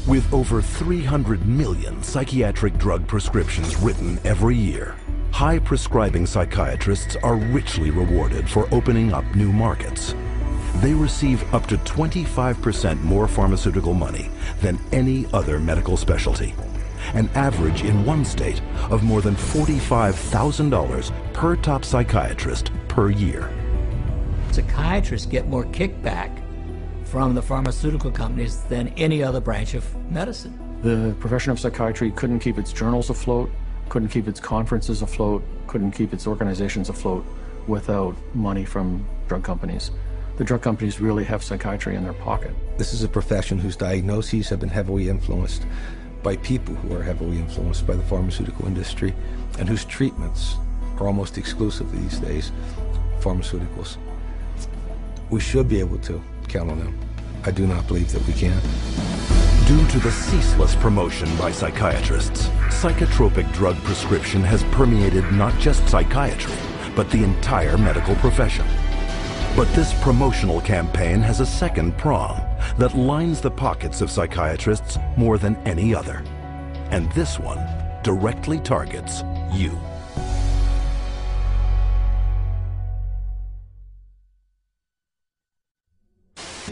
With over 300 million psychiatric drug prescriptions written every year, high-prescribing psychiatrists are richly rewarded for opening up new markets. They receive up to 25% more pharmaceutical money than any other medical specialty, an average in one state of more than $45,000 per top psychiatrist per year. Psychiatrists get more kickback from the pharmaceutical companies than any other branch of medicine. The profession of psychiatry couldn't keep its journals afloat, couldn't keep its conferences afloat, couldn't keep its organizations afloat without money from drug companies. The drug companies really have psychiatry in their pocket. This is a profession whose diagnoses have been heavily influenced by people who are heavily influenced by the pharmaceutical industry, and whose treatments are almost exclusively these days pharmaceuticals. We should be able to count on them. I do not believe that we can. Due to the ceaseless promotion by psychiatrists, psychotropic drug prescription has permeated not just psychiatry, but the entire medical profession. But this promotional campaign has a second prong that lines the pockets of psychiatrists more than any other. And this one directly targets you.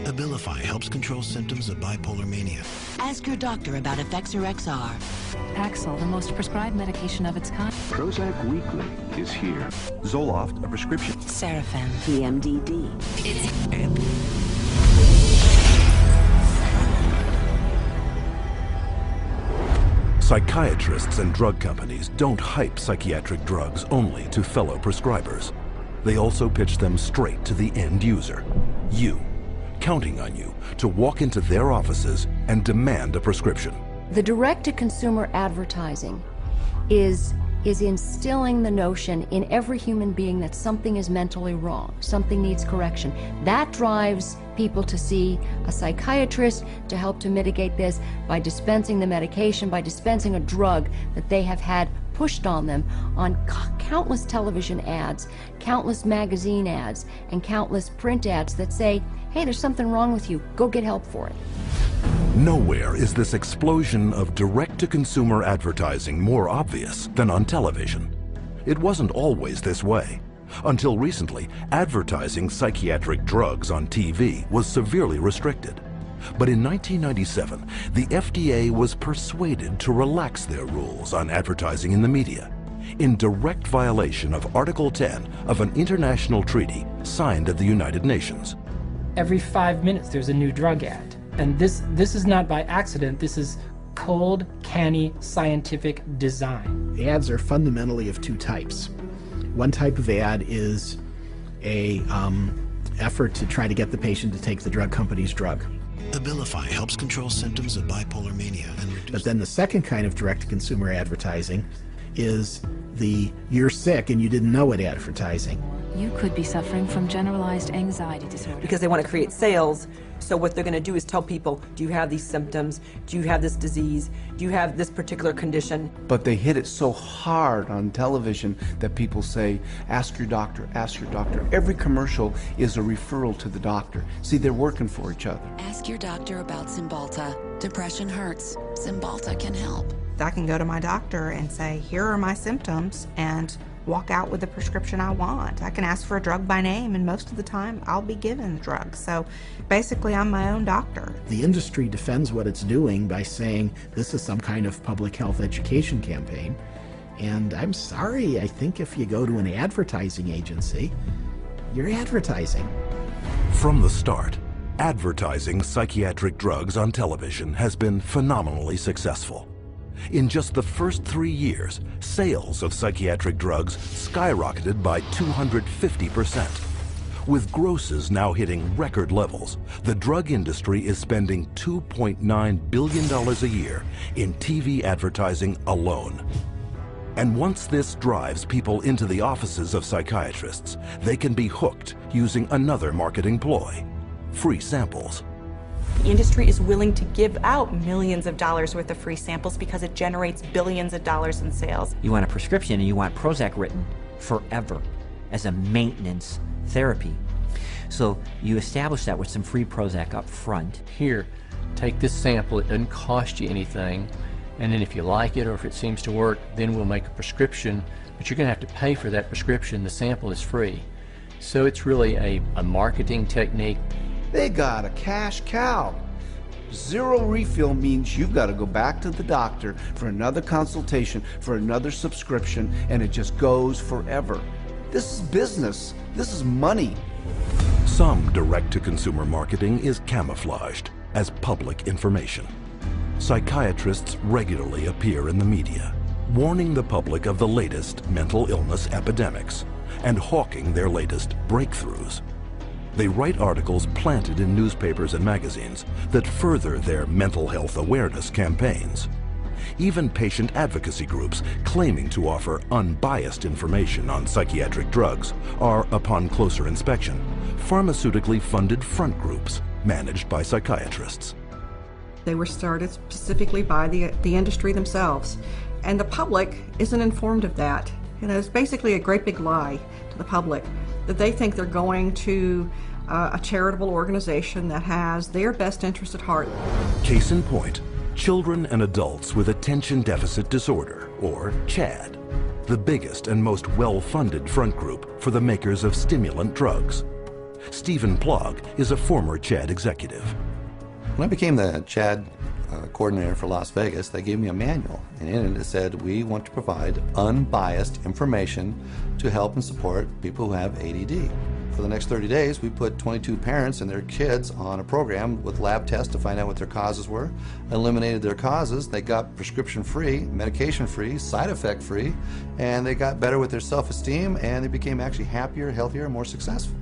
Abilify helps control symptoms of bipolar mania. Ask your doctor about Effexor XR. Paxil, the most prescribed medication of its kind. Prozac Weekly is here. Zoloft, a prescription. Serafen, PMDD. And psychiatrists and drug companies don't hype psychiatric drugs only to fellow prescribers. They also pitch them straight to the end user, you, counting on you to walk into their offices and demand a prescription. The direct-to-consumer advertising is instilling the notion in every human being that something is mentally wrong, something needs correction. That drives people to see a psychiatrist to help to mitigate this by dispensing the medication, by dispensing a drug that they have had pushed on them on countless television ads, countless magazine ads, and countless print ads that say, hey, there's something wrong with you, go get help for it. Nowhere is this explosion of direct-to-consumer advertising more obvious than on television. It wasn't always this way. Until recently, advertising psychiatric drugs on TV was severely restricted. But in 1997, the FDA was persuaded to relax their rules on advertising in the media, in direct violation of Article 10 of an international treaty signed at the United Nations. Every 5 minutes there's a new drug ad. And this is not by accident, this is cold, canny, scientific design. The ads are fundamentally of two types. One type of ad is a effort to try to get the patient to take the drug company's drug. Abilify helps control symptoms of bipolar mania and reduce. But then the second kind of direct-to-consumer advertising is the you're sick and you didn't know it advertising. You could be suffering from generalized anxiety disorder. Because they want to create sales, so what they're going to do is tell people, do you have these symptoms? Do you have this disease? Do you have this particular condition? But they hit it so hard on television that people say, ask your doctor, ask your doctor. Every commercial is a referral to the doctor. See, they're working for each other. Ask your doctor about Cymbalta. Depression hurts. Cymbalta can help. I can go to my doctor and say, here are my symptoms, and walk out with the prescription I want. I can ask for a drug by name, and most of the time I'll be given the drug. So basically I'm my own doctor. The industry defends what it's doing by saying this is some kind of public health education campaign. And I'm sorry, I think if you go to an advertising agency, you're advertising. From the start, advertising psychiatric drugs on television has been phenomenally successful. In just the first 3 years, sales of psychiatric drugs skyrocketed by 250%. With grosses now hitting record levels, the drug industry is spending $2.9 billion a year in TV advertising alone. And once this drives people into the offices of psychiatrists, they can be hooked using another marketing ploy: free samples. The industry is willing to give out millions of dollars worth of free samples because it generates billions of dollars in sales. You want a prescription and you want Prozac written forever as a maintenance therapy. So you establish that with some free Prozac up front. Here, take this sample, it doesn't cost you anything, and then if you like it or if it seems to work, then we'll make a prescription, but you're going to have to pay for that prescription. The sample is free. So it's really a marketing technique. They got a cash cow. Zero refill means you've got to go back to the doctor for another consultation, for another subscription, and it just goes forever. This is business. This is money. Some direct-to-consumer marketing is camouflaged as public information. Psychiatrists regularly appear in the media, warning the public of the latest mental illness epidemics and hawking their latest breakthroughs. They write articles planted in newspapers and magazines that further their mental health awareness campaigns. Even patient advocacy groups claiming to offer unbiased information on psychiatric drugs are, upon closer inspection, pharmaceutically funded front groups managed by psychiatrists. They were started specifically by the industry themselves, and the public isn't informed of that. You know, it's basically a great big lie to the public that they think they're going to a charitable organization that has their best interest at heart. Case in point, children and adults with attention deficit disorder, or CHAD, the biggest and most well-funded front group for the makers of stimulant drugs. Stephen Plog is a former CHAD executive. When I became the CHAD coordinator for Las Vegas, they gave me a manual, and in it said, we want to provide unbiased information to help and support people who have ADD. For the next 30 days, we put 22 parents and their kids on a program with lab tests to find out what their causes were, eliminated their causes, they got prescription-free, medication-free, side-effect-free, and they got better with their self-esteem, and they became actually happier, healthier, and more successful.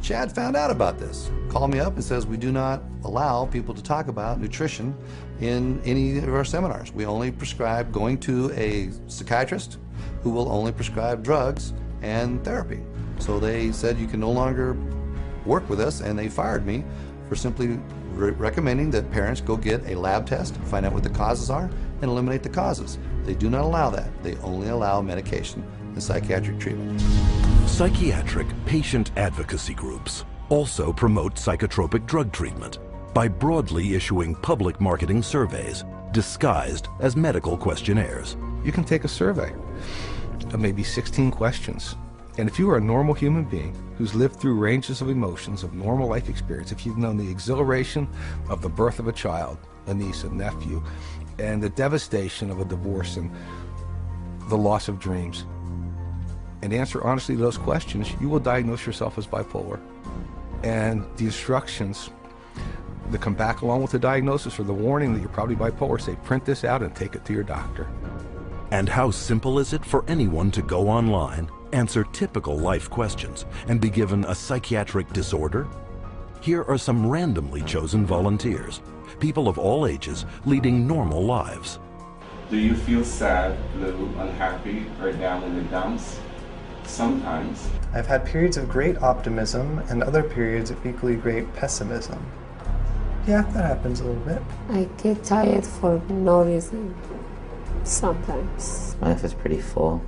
Chad found out about this, called me up and says, we do not allow people to talk about nutrition in any of our seminars. We only prescribe going to a psychiatrist who will only prescribe drugs and therapy. So they said you can no longer work with us, and they fired me for simply recommending that parents go get a lab test, find out what the causes are, and eliminate the causes. They do not allow that. They only allow medication and psychiatric treatment. Psychiatric patient advocacy groups also promote psychotropic drug treatment by broadly issuing public marketing surveys disguised as medical questionnaires. You can take a survey of maybe 16 questions. And if you are a normal human being who's lived through ranges of emotions of normal life experience, if you've known the exhilaration of the birth of a child, a niece, a nephew, and the devastation of a divorce and the loss of dreams, and answer honestly to those questions, you will diagnose yourself as bipolar. And the instructions that come back along with the diagnosis or the warning that you're probably bipolar say, print this out and take it to your doctor. And how simple is it for anyone to go online, answer typical life questions, and be given a psychiatric disorder? Here are some randomly chosen volunteers, people of all ages leading normal lives. Do you feel sad, blue, unhappy, or down in the dumps? Sometimes. I've had periods of great optimism and other periods of equally great pessimism. Yeah, that happens a little bit. I get tired for no reason. Sometimes. My life is pretty full.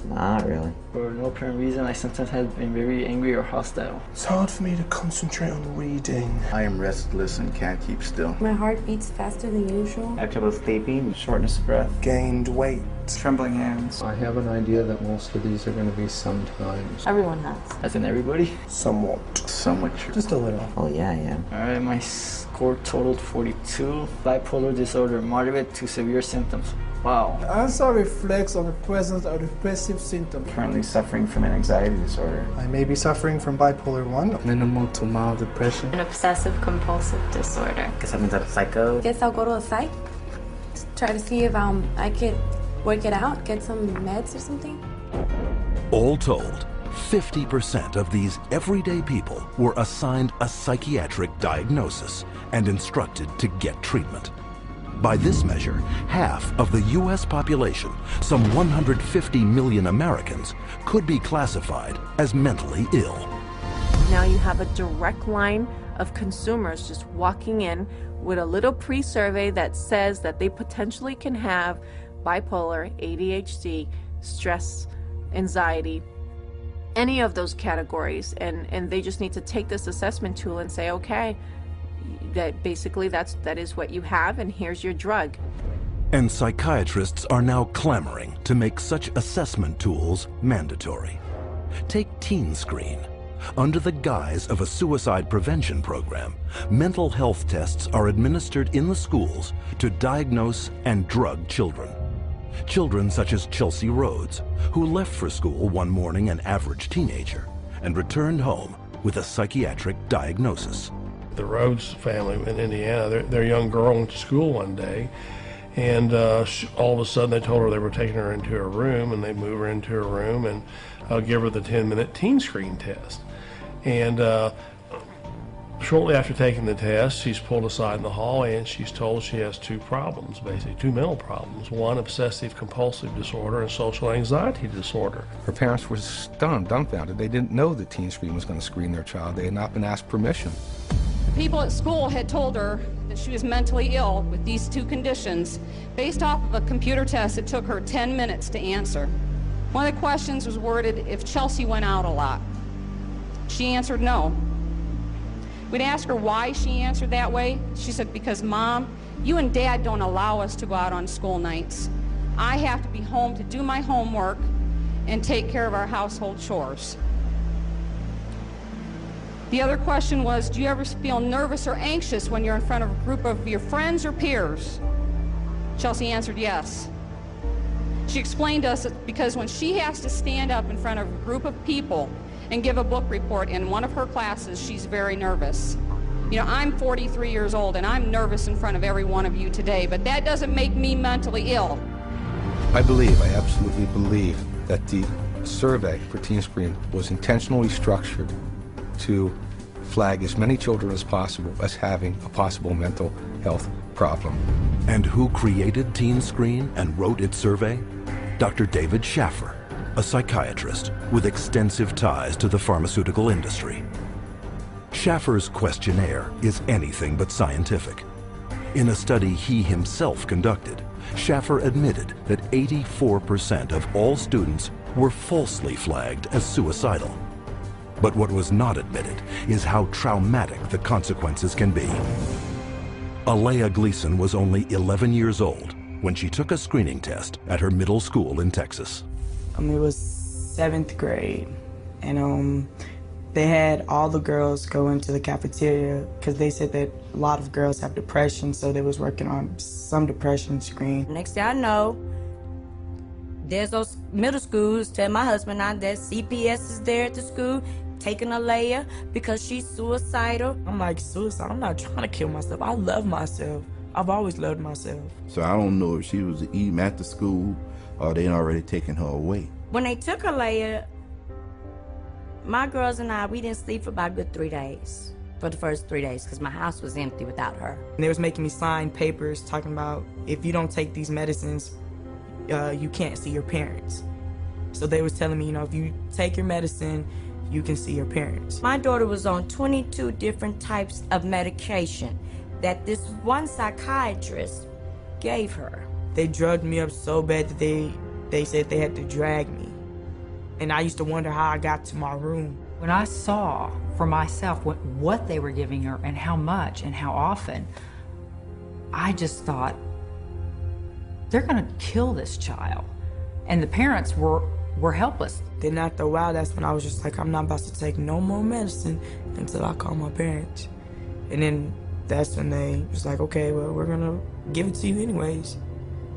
Not really. For no apparent reason, I sometimes have been very angry or hostile. It's hard for me to concentrate on reading. I am restless and can't keep still. My heart beats faster than usual. I have trouble sleeping, shortness of breath. Gained weight. Trembling hands. I have an idea that most of these are going to be sometimes. Everyone has. As in everybody? Somewhat. Somewhat true. Just a little. Oh yeah, yeah. Alright, my score totaled 42. Bipolar disorder, moderate to severe symptoms. Wow. Answer reflects on the presence of depressive symptoms. Currently suffering from an anxiety disorder. I may be suffering from bipolar 1. Minimal to mild depression. An obsessive compulsive disorder. Guess that means I'm a psycho. Guess I'll go to a psych. Try to see if I could work it out, get some meds or something. All told, 50% of these everyday people were assigned a psychiatric diagnosis and instructed to get treatment. By this measure, half of the U.S. population, some 150 million Americans, could be classified as mentally ill. Now you have a direct line of consumers just walking in with a little pre-survey that says that they potentially can have bipolar, ADHD, stress, anxiety, any of those categories, and they just need to take this assessment tool and say, okay, that basically that is what you have, and here's your drug. And psychiatrists are now clamoring to make such assessment tools mandatory. Take Teen Screen. Under the guise of a suicide prevention program, mental health tests are administered in the schools to diagnose and drug children. Children such as Chelsea Rhodes, who left for school one morning an average teenager and returned home with a psychiatric diagnosis. The Rhodes family in Indiana, their young girl went to school one day, and all of a sudden they told her they were taking her into her room, and they move her into her room and give her the 10-minute Teen Screen test. And shortly after taking the test, she's pulled aside in the hallway and she's told she has two problems, basically two mental problems. One, obsessive compulsive disorder, and social anxiety disorder. Her parents were stunned, dumbfounded. They didn't know that Teen Screen was going to screen their child. They had not been asked permission. People at school had told her that she was mentally ill with these two conditions based off of a computer test that took her 10 minutes to answer. One of the questions was worded if Chelsea went out a lot. She answered no. We'd ask her why she answered that way. She said, because Mom, you and Dad don't allow us to go out on school nights. I have to be home to do my homework and take care of our household chores. The other question was, do you ever feel nervous or anxious when you're in front of a group of your friends or peers? Chelsea answered yes. She explained to us that because when she has to stand up in front of a group of people and give a book report in one of her classes, she's very nervous. You know, I'm 43 years old and I'm nervous in front of every one of you today, but that doesn't make me mentally ill. I absolutely believe that the survey for Teen Screen was intentionally structured to flag as many children as possible as having a possible mental health problem. And who created Teen Screen and wrote its survey? Dr. David Schaffer, a psychiatrist with extensive ties to the pharmaceutical industry. Schaffer's questionnaire is anything but scientific. In a study he himself conducted, Schaffer admitted that 84% of all students were falsely flagged as suicidal. But what was not admitted is how traumatic the consequences can be. Alea Gleason was only 11 years old when she took a screening test at her middle school in Texas. It was 7th grade, and they had all the girls go into the cafeteria because they said that a lot of girls have depression, so they was working on some depression screen. Next thing I know, there's those middle schools tell my husband now that CPS is there at the school taking Alea because she's suicidal. I'm like, suicide? I'm not trying to kill myself. I love myself. I've always loved myself. So I don't know if she was even at the school or they already taken her away. When they took Alea, my girls and I, we didn't sleep for about a good 3 days. For the first 3 days, because my house was empty without her. And they was making me sign papers talking about if you don't take these medicines, you can't see your parents. So they was telling me, you know, if you take your medicine, you can see your parents. My daughter was on 22 different types of medication that this one psychiatrist gave her. They drugged me up so bad that they said they had to drag me. And I used to wonder how I got to my room. When I saw for myself what they were giving her and how much and how often, I just thought, they're gonna kill this child. And the parents were helpless. Then after a while, that's when I was just like, I'm not about to take no more medicine until I call my parents. And then that's when they was like, okay, well, we're gonna give it to you anyways.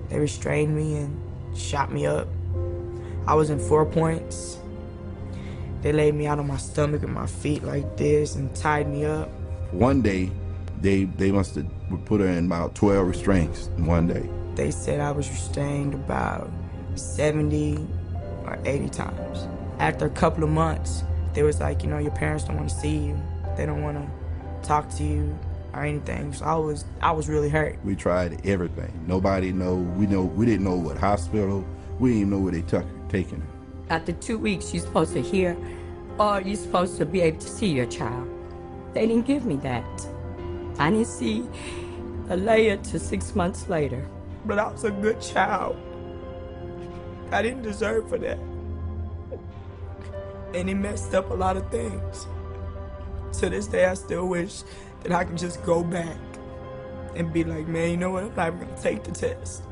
They restrained me and shot me up. I was in 4 points. They laid me out on my stomach and my feet like this and tied me up. One day, they must have put her in about 12 restraints in one day. They said I was restrained about 70 or 80 times. After a couple of months, they was like, you know, your parents don't want to see you. They don't want to talk to you or anything. So I was really hurt. We tried everything. Nobody know. We didn't know what hospital. We didn't even know where they taking her. After 2 weeks, you're supposed to hear, or you're supposed to be able to see your child. They didn't give me that. I didn't see a layer to 6 months later. But I was a good child. I didn't deserve for that. And he messed up a lot of things. To this day, I still wish that I could just go back and be like, man, you know what, I'm not even gonna take the test.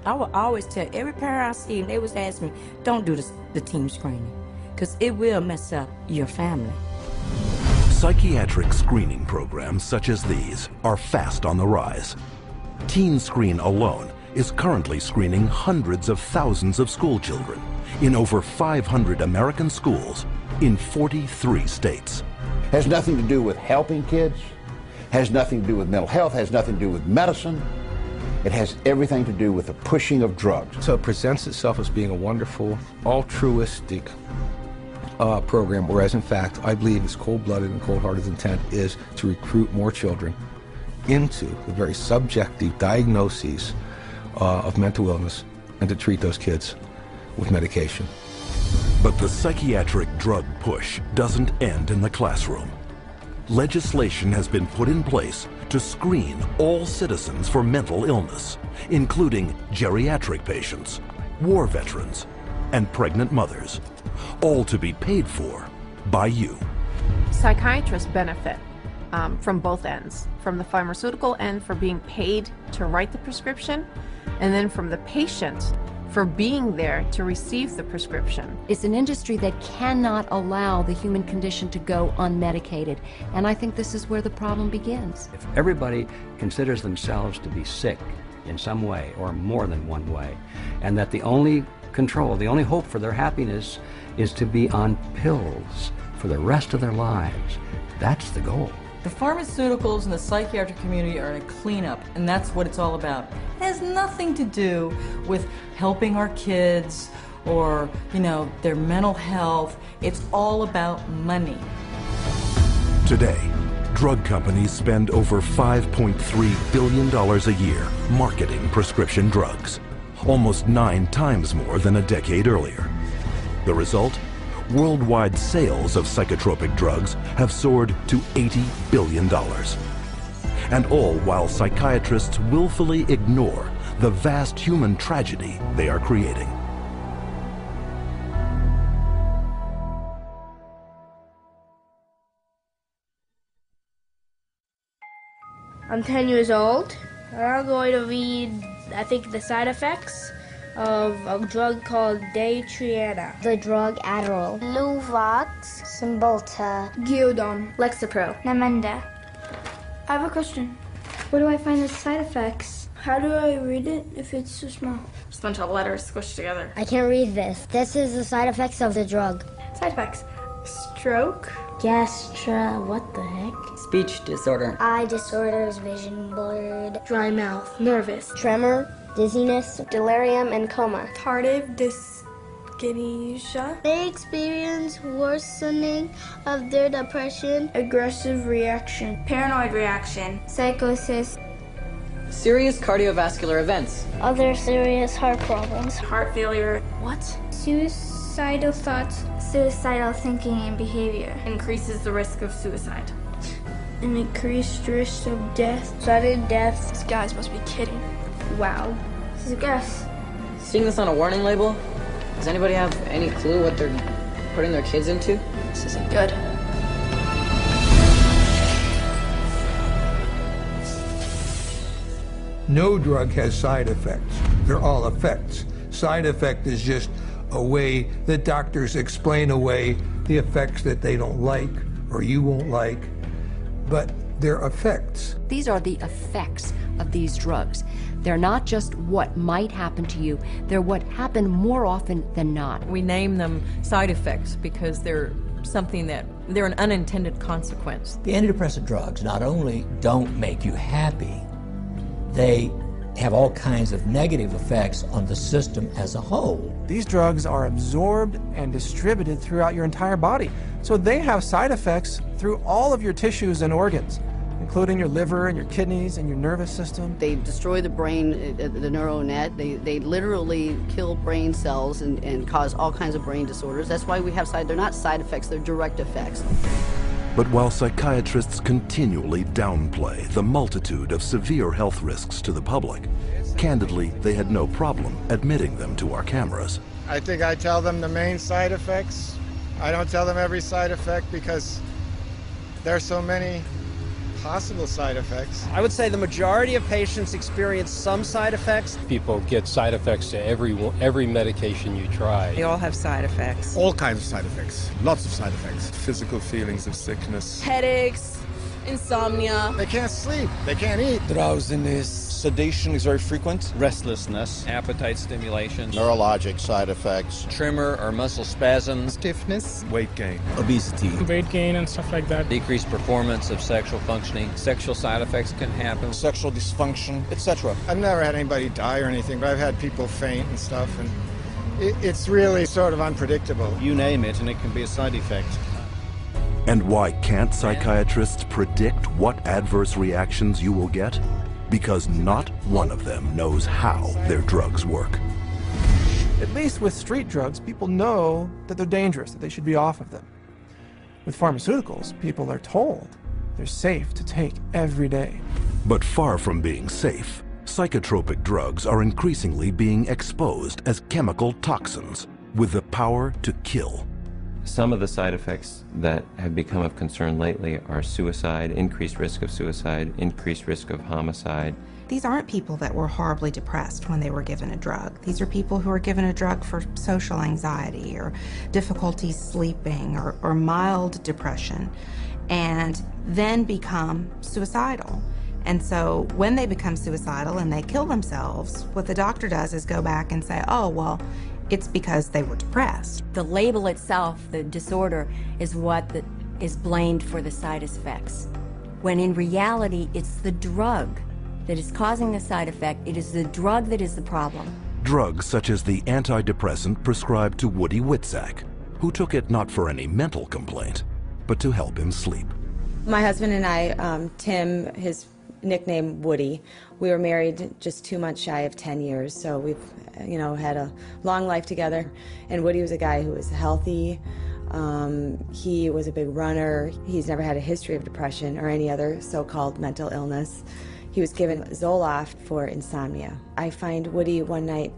I would always tell every parent I see, and they was asking me, don't do the team screening, because it will mess up your family. Psychiatric screening programs such as these are fast on the rise. Teen Screen alone is currently screening hundreds of thousands of school children in over 500 American schools in 43 states. Has nothing to do with helping kids, has nothing to do with mental health, has nothing to do with medicine. It has everything to do with the pushing of drugs. So it presents itself as being a wonderful, altruistic program, whereas in fact, I believe its cold-blooded and cold-hearted intent is to recruit more children into the very subjective diagnoses of mental illness and to treat those kids with medication. But the psychiatric drug push doesn't end in the classroom. Legislation has been put in place to screen all citizens for mental illness, including geriatric patients, war veterans, and pregnant mothers, all to be paid for by you. Psychiatrists benefit from both ends, from the pharmaceutical end for being paid to write the prescription, and then from the patient for being there to receive the prescription. It's an industry that cannot allow the human condition to go unmedicated, and I think this is where the problem begins. If everybody considers themselves to be sick in some way or more than one way, and that the only control, the only hope for their happiness is to be on pills for the rest of their lives, that's the goal. The pharmaceuticals and the psychiatric community are in a cleanup, and that's what it's all about. It has nothing to do with helping our kids or, you know, their mental health. It's all about money. Today, drug companies spend over $5.3 billion a year marketing prescription drugs, almost 9 times more than a decade earlier. The result? Worldwide sales of psychotropic drugs have soared to $80 billion. And all while psychiatrists willfully ignore the vast human tragedy they are creating. I'm 10 years old. I'm going to read, I think, the side effects of a drug called Daytriana. The drug Adderall. Luvox. Cymbalta. Gyudon. Lexapro. Namenda. I have a question. Where do I find the side effects? How do I read it if it's so small? Just a bunch of letters squished together. I can't read this. This is the side effects of the drug. Side effects. Stroke. What the heck? Speech disorder. Eye disorders, vision blurred. Dry mouth. Nervous. Tremor. Dizziness, delirium, and coma. Tardive dyskinesia. They experience worsening of their depression. Aggressive reaction. Paranoid reaction. Psychosis. Serious cardiovascular events. Other serious heart problems. Heart failure. What? Suicide. suicidal thoughts, suicidal thinking and behavior. Increases the risk of suicide. An increased risk of death, sudden death. These guys must be kidding. Wow. This is gross. Seeing this on a warning label, does anybody have any clue what they're putting their kids into? This isn't good. No drug has side effects. They're all effects. Side effect is just a way that doctors explain away the effects that they don't like or you won't like, but they're effects. These are the effects of these drugs. They're not just what might happen to you, they're what happen more often than not. We name them side effects because they're an unintended consequence. The antidepressant drugs not only don't make you happy, they have all kinds of negative effects on the system as a whole. These drugs are absorbed and distributed throughout your entire body, so they have side effects through all of your tissues and organs, including your liver and your kidneys and your nervous system. They destroy the brain, the neural net. They literally kill brain cells and cause all kinds of brain disorders. That's why we have they're not side effects, they're direct effects. But while psychiatrists continually downplay the multitude of severe health risks to the public, candidly, they had no problem admitting them to our cameras. I think I tell them the main side effects. I don't tell them every side effect because there's so many possible side effects. I would say the majority of patients experience some side effects. People get side effects to every medication you try. They all have side effects. All kinds of side effects. Lots of side effects. Physical feelings of sickness. Headaches, insomnia. They can't sleep. They can't eat. Drowsiness. Sedation is very frequent. Restlessness. Appetite stimulation. Neurologic side effects. Tremor or muscle spasms. Stiffness. Weight gain. Obesity. Weight gain and stuff like that. Decreased performance of sexual functioning. Sexual side effects can happen. Sexual dysfunction, etc. I've never had anybody die or anything, but I've had people faint and stuff, and it's really sort of unpredictable. You name it, and it can be a side effect. And why can't psychiatrists predict what adverse reactions you will get? Because not one of them knows how their drugs work. At least with street drugs, people know that they're dangerous, that they should be off of them. With pharmaceuticals, people are told they're safe to take every day. But far from being safe, psychotropic drugs are increasingly being exposed as chemical toxins with the power to kill. Some of the side effects that have become of concern lately are suicide, increased risk of suicide, increased risk of homicide. These aren't people that were horribly depressed when they were given a drug. These are people who are given a drug for social anxiety or difficulty sleeping or mild depression and then become suicidal. And so when they become suicidal and they kill themselves, what the doctor does is go back and say, oh, well, it's because they were depressed. The label itself, the disorder, is what is blamed for the side effects. When in reality, it's the drug that is causing the side effect. It is the drug that is the problem. Drugs such as the antidepressant prescribed to Woody Witzak, who took it not for any mental complaint, but to help him sleep. My husband and I, Tim, his nickname Woody, we were married just 2 months shy of 10 years, so we've had a long life together. And Woody was a guy who was healthy. He was a big runner. He's never had a history of depression or any other so-called mental illness. He was given Zoloft for insomnia. I find Woody one night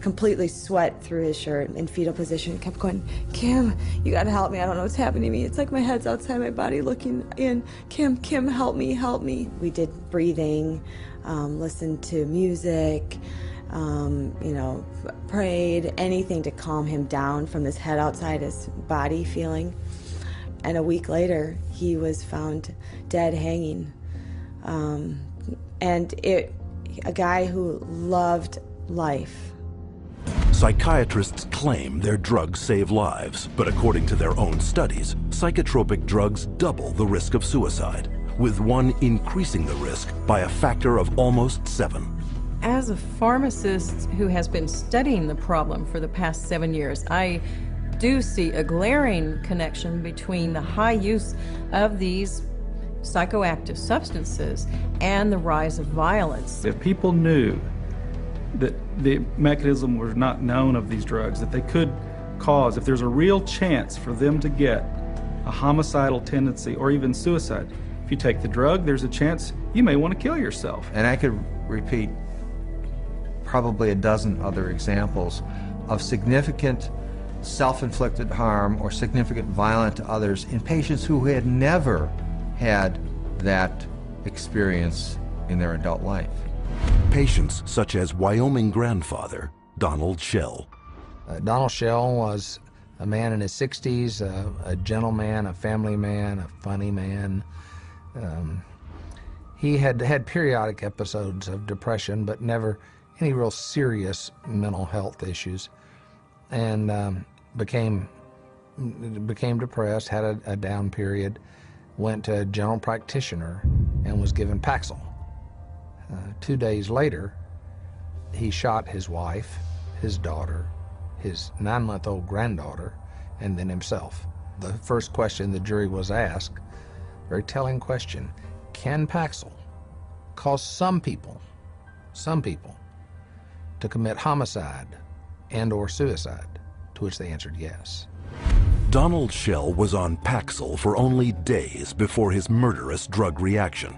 completely sweat through his shirt in fetal position, kept going, Kim, you gotta help me. I don't know what's happening to me. It's like my head's outside my body looking in. Kim, help me, help me. We did breathing, listened to music, prayed, anything to calm him down from this head outside his body feeling. And a week later, he was found dead hanging. A guy who loved life. Psychiatrists claim their drugs save lives, but according to their own studies, psychotropic drugs double the risk of suicide, with one increasing the risk by a factor of almost 7. As a pharmacist who has been studying the problem for the past 7 years, I do see a glaring connection between the high use of these psychoactive substances and the rise of violence. If people knew that the mechanism was not known of these drugs, that they could cause, if there's a real chance for them to get a homicidal tendency or even suicide, if you take the drug, there's a chance you may want to kill yourself. And I could repeat probably a dozen other examples of significant self-inflicted harm or significant violence to others in patients who had never had that experience in their adult life. Patients such as Wyoming grandfather Donald Shell. Donald Shell was a man in his 60s, a gentleman, a family man, a funny man. He had had periodic episodes of depression, but never any real serious mental health issues, and became depressed, had a down period, went to a general practitioner, and was given Paxil. 2 days later, he shot his wife, his daughter, his 9-month-old granddaughter, and then himself. The first question the jury was asked, very telling question, can Paxil cause some people to commit homicide and or suicide? To which they answered yes. Donald Shell was on Paxil for only days before his murderous drug reaction.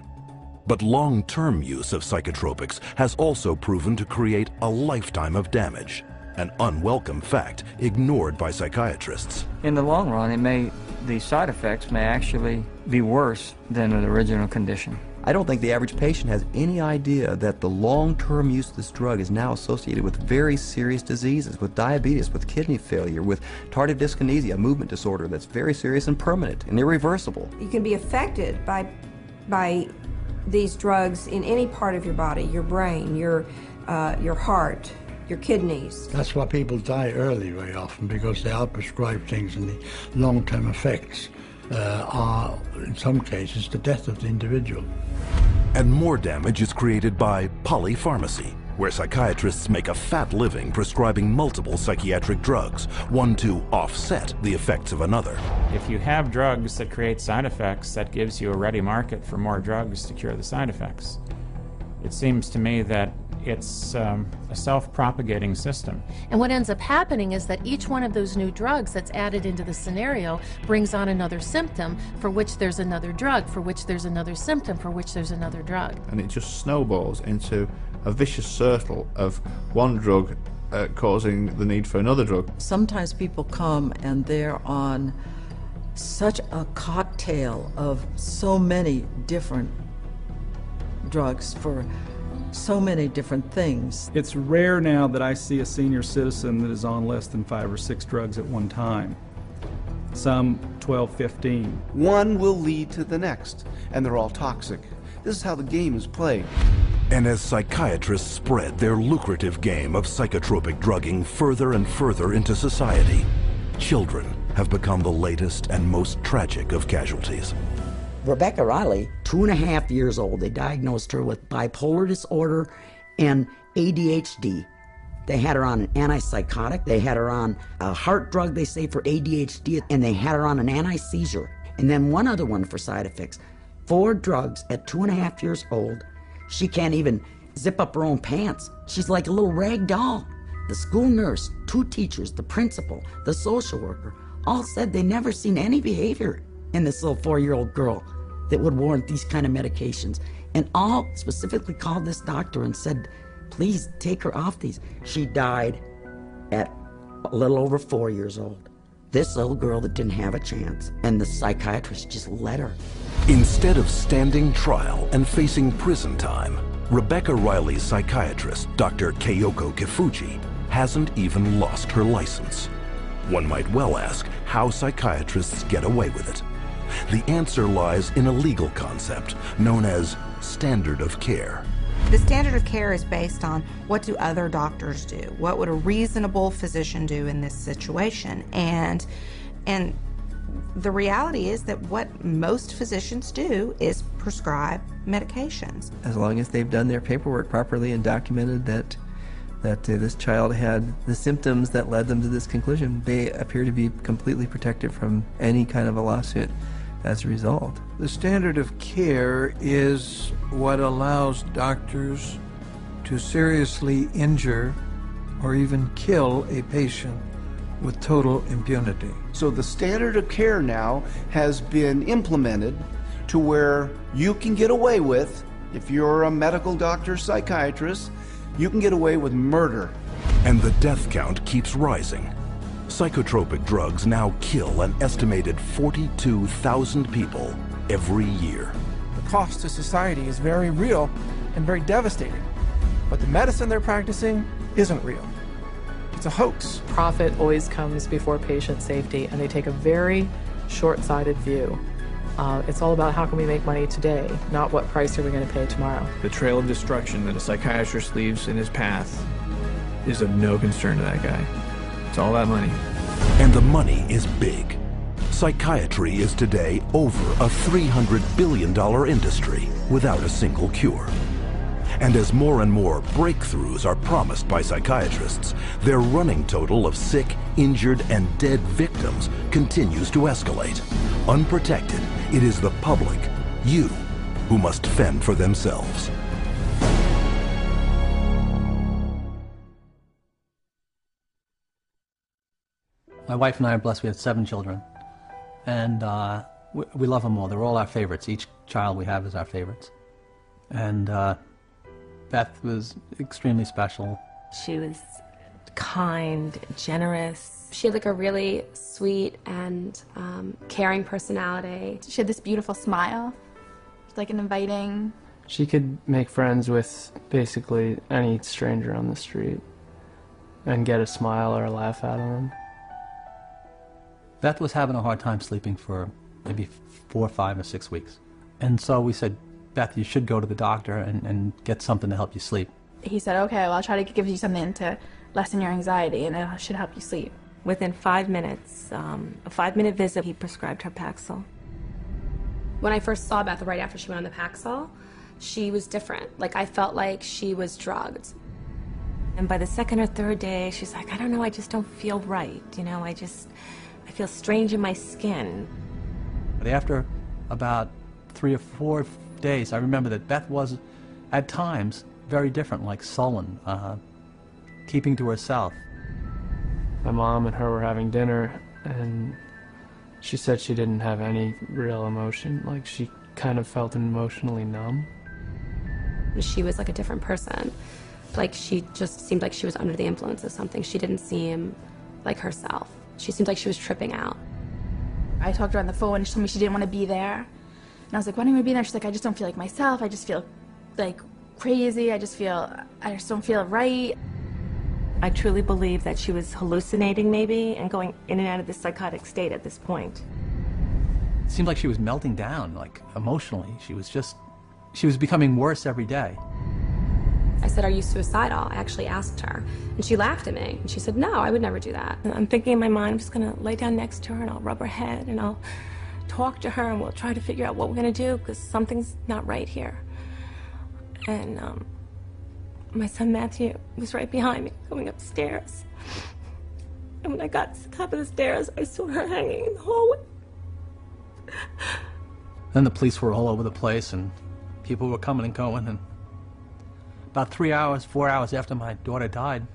But long-term use of psychotropics has also proven to create a lifetime of damage, an unwelcome fact ignored by psychiatrists. In the long run, the side effects may actually be worse than the original condition. I don't think the average patient has any idea that the long-term use of this drug is now associated with very serious diseases, with diabetes, with kidney failure, with tardive dyskinesia, a movement disorder that's very serious and permanent and irreversible. You can be affected by these drugs in any part of your body, your brain, your heart, your kidneys. That's why people die early very often, because they are prescribed things, and the long-term effects are, in some cases, the death of the individual. And more damage is created by polypharmacy, where psychiatrists make a fat living prescribing multiple psychiatric drugs, one to offset the effects of another. If you have drugs that create side effects, that gives you a ready market for more drugs to cure the side effects. It seems to me that it's a self-propagating system. And what ends up happening is that each one of those new drugs that's added into the scenario brings on another symptom for which there's another drug, for which there's another symptom, for which there's another drug. And it just snowballs into a vicious circle of one drug causing the need for another drug. Sometimes people come and they're on such a cocktail of so many different drugs for so many different things. It's rare now that I see a senior citizen that is on less than 5 or 6 drugs at one time. Some 12, 15. One will lead to the next, and they're all toxic. This is how the game is played. And as psychiatrists spread their lucrative game of psychotropic drugging further and further into society, children have become the latest and most tragic of casualties. Rebecca Riley, 2.5 years old, they diagnosed her with bipolar disorder and ADHD. They had her on an antipsychotic, they had her on a heart drug, they say, for ADHD, and they had her on an anti-seizure. And then one other one for side effects. 4 drugs at 2.5 years old. She can't even zip up her own pants. She's like a little rag doll. The school nurse, 2 teachers, the principal, the social worker, all said they never seen any behavior in this little 4-year-old girl that would warrant these kind of medications. And all specifically called this doctor and said, please take her off these. She died at a little over 4 years old. This little girl that didn't have a chance, and the psychiatrist just let her. Instead of standing trial and facing prison time, Rebecca Riley's psychiatrist, Dr. Keiko Kifuji, hasn't even lost her license. One might well ask how psychiatrists get away with it. The answer lies in a legal concept known as standard of care. The standard of care is based on what do other doctors do? What would a reasonable physician do in this situation? And the reality is that what most physicians do is prescribe medications. As long as they've done their paperwork properly and documented that this child had the symptoms that led them to this conclusion, they appear to be completely protected from any kind of a lawsuit as a result. The standard of care is what allows doctors to seriously injure or even kill a patient with total impunity. So the standard of care now has been implemented to where you can get away with, if you're a medical doctor, psychiatrist, you can get away with murder. And the death count keeps rising. Psychotropic drugs now kill an estimated 42,000 people every year. The cost to society is very real and very devastating. But the medicine they're practicing isn't real. It's a hoax. Profit always comes before patient safety, and they take a very short-sighted view. It's all about how can we make money today, not what price are we going to pay tomorrow. The trail of destruction that a psychiatrist leaves in his path is of no concern to that guy. It's all about money. And the money is big. Psychiatry is today over a $300 billion industry without a single cure. And as more and more breakthroughs are promised by psychiatrists, their running total of sick, injured, and dead victims continues to escalate. Unprotected, it is the public, you, who must fend for themselves. My wife and I are blessed. We have 7 children, and we love them all. They're all our favorites. Each child we have is our favorites. And Beth was extremely special. She was kind, generous. She had like a really sweet and caring personality. She had this beautiful smile, like an inviting. She could make friends with basically any stranger on the street and get a smile or a laugh out of them. Beth was having a hard time sleeping for maybe 4, 5, or 6 weeks. And so we said, Beth, you should go to the doctor and get something to help you sleep. He said, okay, well, I'll try to give you something to lessen your anxiety, and it should help you sleep. Within 5 minutes, a 5-minute visit, he prescribed her Paxil. When I first saw Beth right after she went on the Paxil, she was different. Like, I felt like she was drugged. And by the 2nd or 3rd day, she's like, I don't know, I just don't feel right. You know, I feel strange in my skin. But after about 3 or 4 days, I remember that Beth was, at times, very different, like sullen, keeping to herself. My mom and her were having dinner, and she said she didn't have any real emotion. Like, she kind of felt emotionally numb. She was like a different person. Like, she just seemed like she was under the influence of something. She didn't seem like herself. She seemed like she was tripping out. I talked to her on the phone, and she told me she didn't want to be there. And I was like, why don't you be there? She's like, I just don't feel like myself. I just feel like crazy. I just don't feel right. I truly believe that she was hallucinating maybe and going in and out of this psychotic state at this point. It seemed like she was melting down, like emotionally. She was becoming worse every day. I said, are you suicidal? I actually asked her. And she laughed at me. And she said, no, I would never do that. And I'm thinking in my mind, I'm just going to lay down next to her and I'll rub her head and I'll talk to her and we'll try to figure out what we're going to do because something's not right here. And my son Matthew was right behind me going upstairs. And when I got to the top of the stairs, I saw her hanging in the hallway. Then the police were all over the place and people were coming and going. And about 4 hours after my daughter died,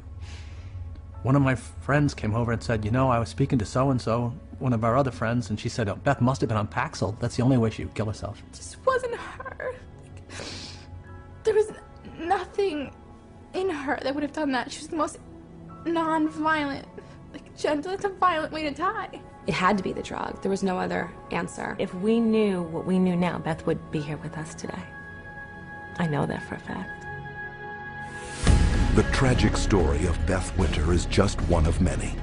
one of my friends came over and said, you know, I was speaking to so-and-so, one of our other friends, and she said, oh, Beth must have been on Paxil. That's the only way she would kill herself. It just wasn't her. There was nothing in her that would have done that. She was the most non-violent, gentle. It's a violent way to die. It had to be the drug. There was no other answer. If we knew what we knew now, Beth would be here with us today. I know that for a fact. The tragic story of Beth Winter is just one of many,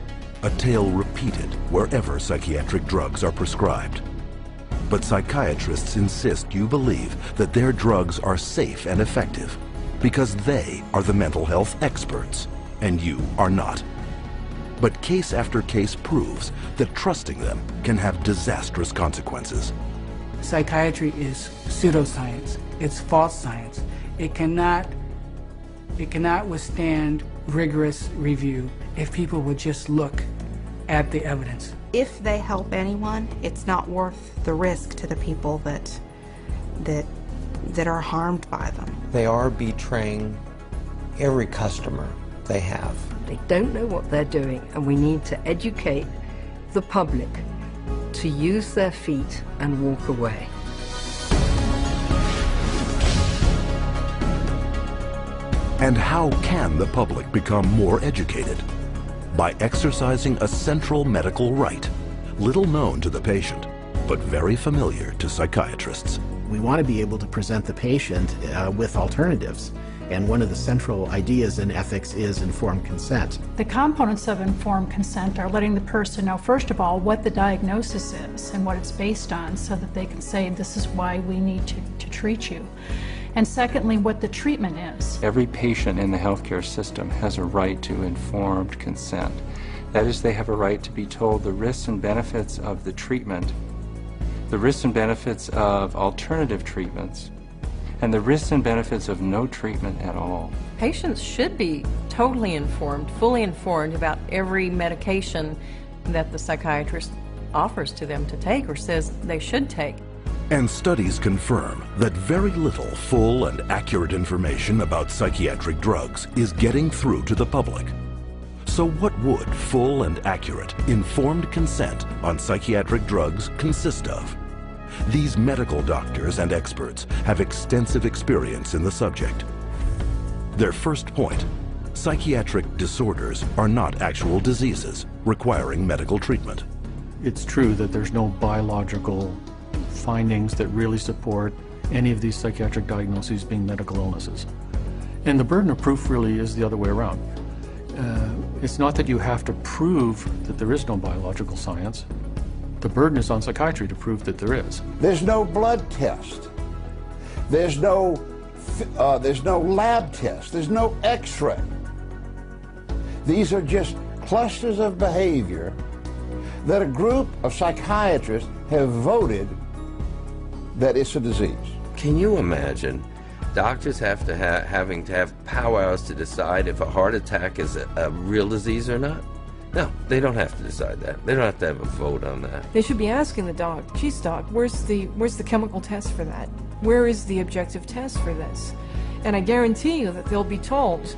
a tale repeated wherever psychiatric drugs are prescribed. But psychiatrists insist you believe that their drugs are safe and effective because they are the mental health experts and you are not. But case after case proves that trusting them can have disastrous consequences. Psychiatry is pseudoscience. It's false science. It cannot withstand rigorous review if people would just look at the evidence. If they help anyone, it's not worth the risk to the people that are harmed by them. They are betraying every customer they have. They don't know what they're doing, and we need to educate the public to use their feet and walk away. And how can the public become more educated? By exercising a central medical right, little known to the patient, but very familiar to psychiatrists. We want to be able to present the patient with alternatives. And one of the central ideas in ethics is informed consent. The components of informed consent are letting the person know, first of all, what the diagnosis is and what it's based on, so that they can say, this is why we need to treat you. And secondly, what the treatment is. Every patient in the healthcare system has a right to informed consent. That is, they have a right to be told the risks and benefits of the treatment, the risks and benefits of alternative treatments, and the risks and benefits of no treatment at all. Patients should be totally informed, fully informed about every medication that the psychiatrist offers to them to take or says they should take. And studies confirm that very little full and accurate information about psychiatric drugs is getting through to the public. So what would full and accurate, informed consent on psychiatric drugs consist of? These medical doctors and experts have extensive experience in the subject. Their first point, psychiatric disorders are not actual diseases requiring medical treatment. It's true that there's no biological findings that really support any of these psychiatric diagnoses being medical illnesses. And the burden of proof really is the other way around. It's not that you have to prove that there is no biological science. The burden is on psychiatry to prove that there is. There's no blood test. There's no lab test. There's no x-ray. These are just clusters of behavior that a group of psychiatrists have voted that it's a disease. Can you imagine doctors having to have powwows to decide if a heart attack is a real disease or not? No, they don't have to decide that. They don't have to have a vote on that. They should be asking the doc, geez doc, where's the chemical test for that? Where is the objective test for this? And I guarantee you that they'll be told,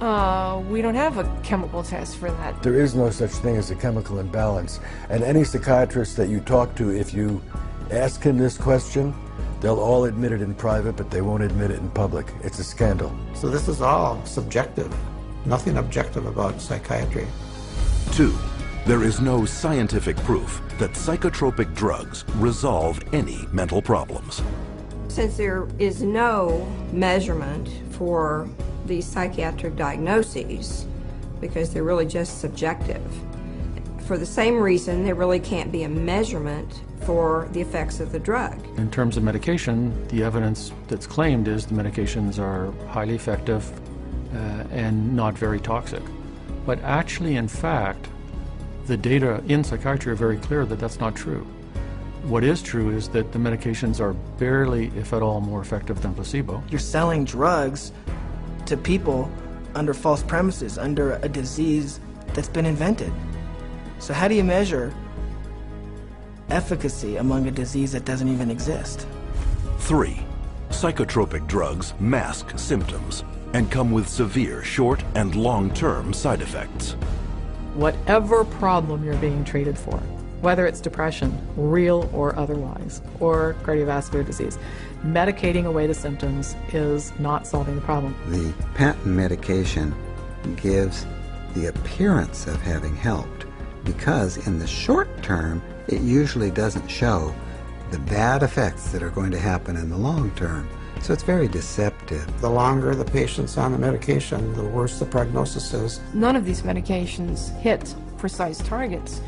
we don't have a chemical test for that. There is no such thing as a chemical imbalance. And any psychiatrist that you talk to, if you ask him this question, they'll all admit it in private, but they won't admit it in public. It's a scandal. So this is all subjective. Nothing objective about psychiatry. 2, there is no scientific proof that psychotropic drugs resolve any mental problems. Since there is no measurement for these psychiatric diagnoses, because they're really just subjective, for the same reason there really can't be a measurement for the effects of the drug. In terms of medication, the evidence that's claimed is the medications are highly effective and not very toxic. But actually, in fact, the data in psychiatry are very clear that that's not true. What is true is that the medications are barely, if at all, more effective than placebo. You're selling drugs to people under false premises, under a disease that's been invented. So how do you measure efficacy among a disease that doesn't even exist? 3, psychotropic drugs mask symptoms and come with severe short and long-term side effects. Whatever problem you're being treated for, whether it's depression, real or otherwise, or cardiovascular disease, medicating away the symptoms is not solving the problem. The patent medication gives the appearance of having helped because in the short term, it usually doesn't show the bad effects that are going to happen in the long term. So it's very deceptive. The longer the patient's on the medication, the worse the prognosis is. None of these medications hit precise targets.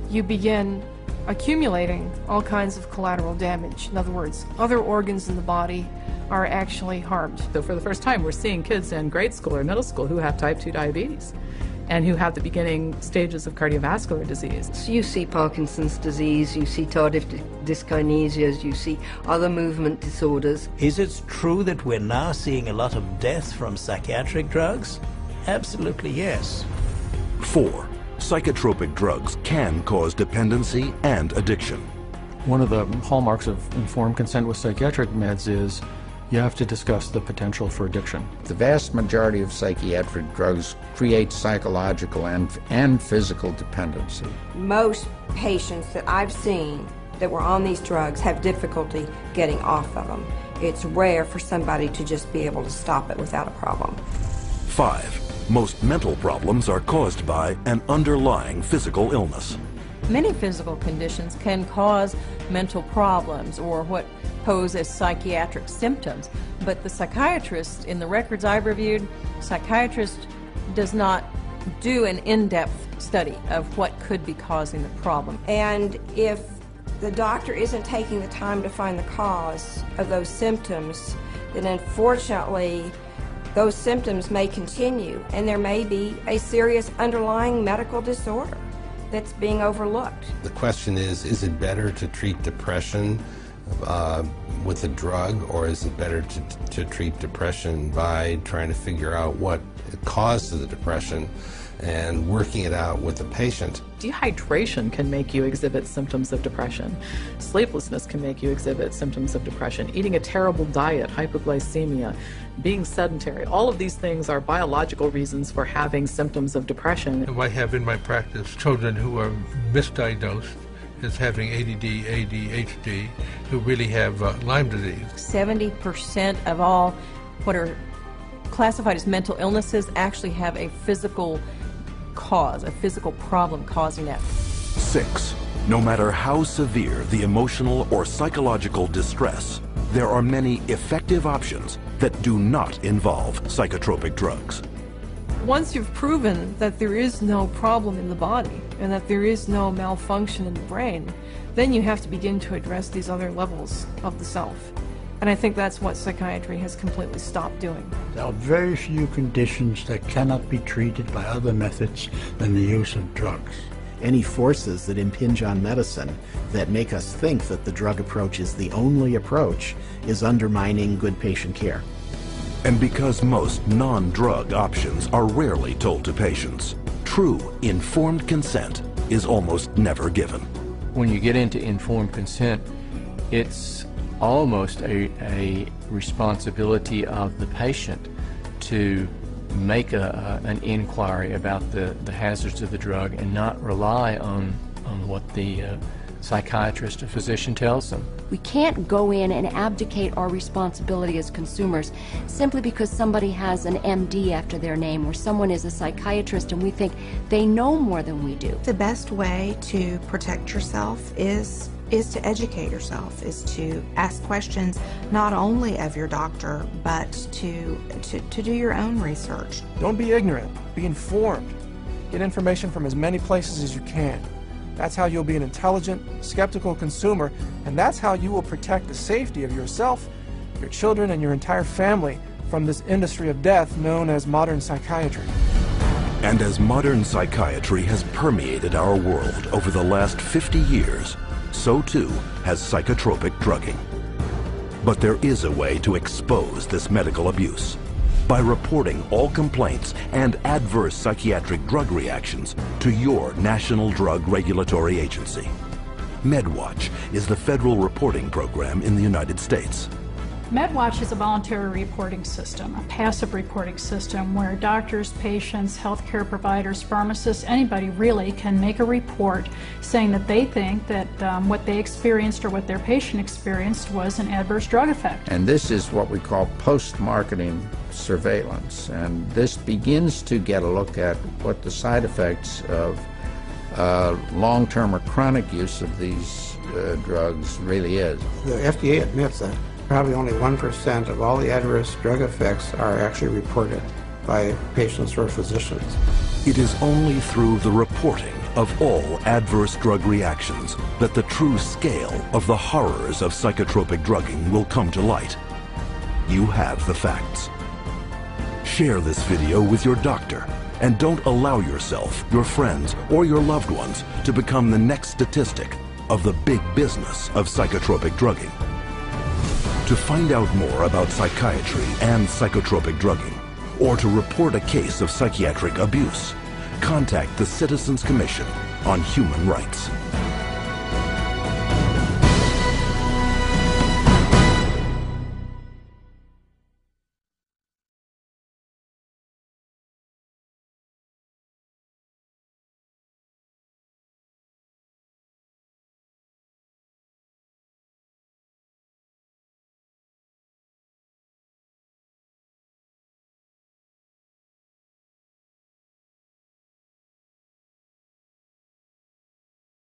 You begin accumulating all kinds of collateral damage. In other words, other organs in the body are actually harmed. So for the first time, we're seeing kids in grade school or middle school who have type 2 diabetes and who have the beginning stages of cardiovascular disease. So you see Parkinson's disease, you see tardive dyskinesias, you see other movement disorders. Is it true that we're now seeing a lot of deaths from psychiatric drugs? Absolutely yes. 4, psychotropic drugs can cause dependency and addiction. One of the hallmarks of informed consent with psychiatric meds is You have to discuss the potential for addiction. The vast majority of psychiatric drugs create psychological and physical dependency. Most patients that I've seen that were on these drugs have difficulty getting off of them. It's rare for somebody to just be able to stop it without a problem. 5. Most mental problems are caused by an underlying physical illness. Many physical conditions can cause mental problems or what pose as psychiatric symptoms, but the psychiatrist, in the records I've reviewed, psychiatrist does not do an in-depth study of what could be causing the problem. And if the doctor isn't taking the time to find the cause of those symptoms, then unfortunately those symptoms may continue and there may be a serious underlying medical disorder that's being overlooked. The question is it better to treat depression with a drug, or is it better to treat depression by trying to figure out what caused the depression and working it out with the patient? Dehydration can make you exhibit symptoms of depression. Sleeplessness can make you exhibit symptoms of depression. Eating a terrible diet, hypoglycemia, being sedentary, all of these things are biological reasons for having symptoms of depression. I have in my practice children who are misdiagnosed as having ADD, ADHD, who really have Lyme disease. 70% of all what are classified as mental illnesses actually have a physical cause, a physical problem causing that. 6. No matter how severe the emotional or psychological distress, there are many effective options that do not involve psychotropic drugs. Once you've proven that there is no problem in the body and that there is no malfunction in the brain, then you have to begin to address these other levels of the self. And I think that's what psychiatry has completely stopped doing. There are very few conditions that cannot be treated by other methods than the use of drugs. Any forces that impinge on medicine that make us think that the drug approach is the only approach is undermining good patient care. And because most non-drug options are rarely told to patients, true informed consent is almost never given. When you get into informed consent, it's almost a responsibility of the patient to make an inquiry about the hazards of the drug and not rely on what the psychiatrist or physician tells them. We can't go in and abdicate our responsibility as consumers simply because somebody has an MD after their name or someone is a psychiatrist and we think they know more than we do. The best way to protect yourself is to educate yourself, is to ask questions not only of your doctor, but to do your own research. Don't be ignorant, be informed. Get information from as many places as you can. That's how you'll be an intelligent, skeptical consumer, and that's how you will protect the safety of yourself, your children, and your entire family from this industry of death known as modern psychiatry. And as modern psychiatry has permeated our world over the last 50 years, so too has psychotropic drugging. But there is a way to expose this medical abuse by reporting all complaints and adverse psychiatric drug reactions to your National Drug Regulatory Agency. MedWatch is the federal reporting program in the United States. MedWatch is a voluntary reporting system, a passive reporting system where doctors, patients, healthcare providers, pharmacists, anybody really can make a report saying that they think that what they experienced or what their patient experienced was an adverse drug effect. And this is what we call post-marketing surveillance. And this begins to get a look at what the side effects of long-term or chronic use of these drugs really is. The FDA admits that probably only 1% of all the adverse drug effects are actually reported by patients or physicians. It is only through the reporting of all adverse drug reactions that the true scale of the horrors of psychotropic drugging will come to light. You have the facts. Share this video with your doctor and don't allow yourself, your friends, or your loved ones to become the next statistic of the big business of psychotropic drugging. To find out more about psychiatry and psychotropic drugging, or to report a case of psychiatric abuse, contact the Citizens Commission on Human Rights.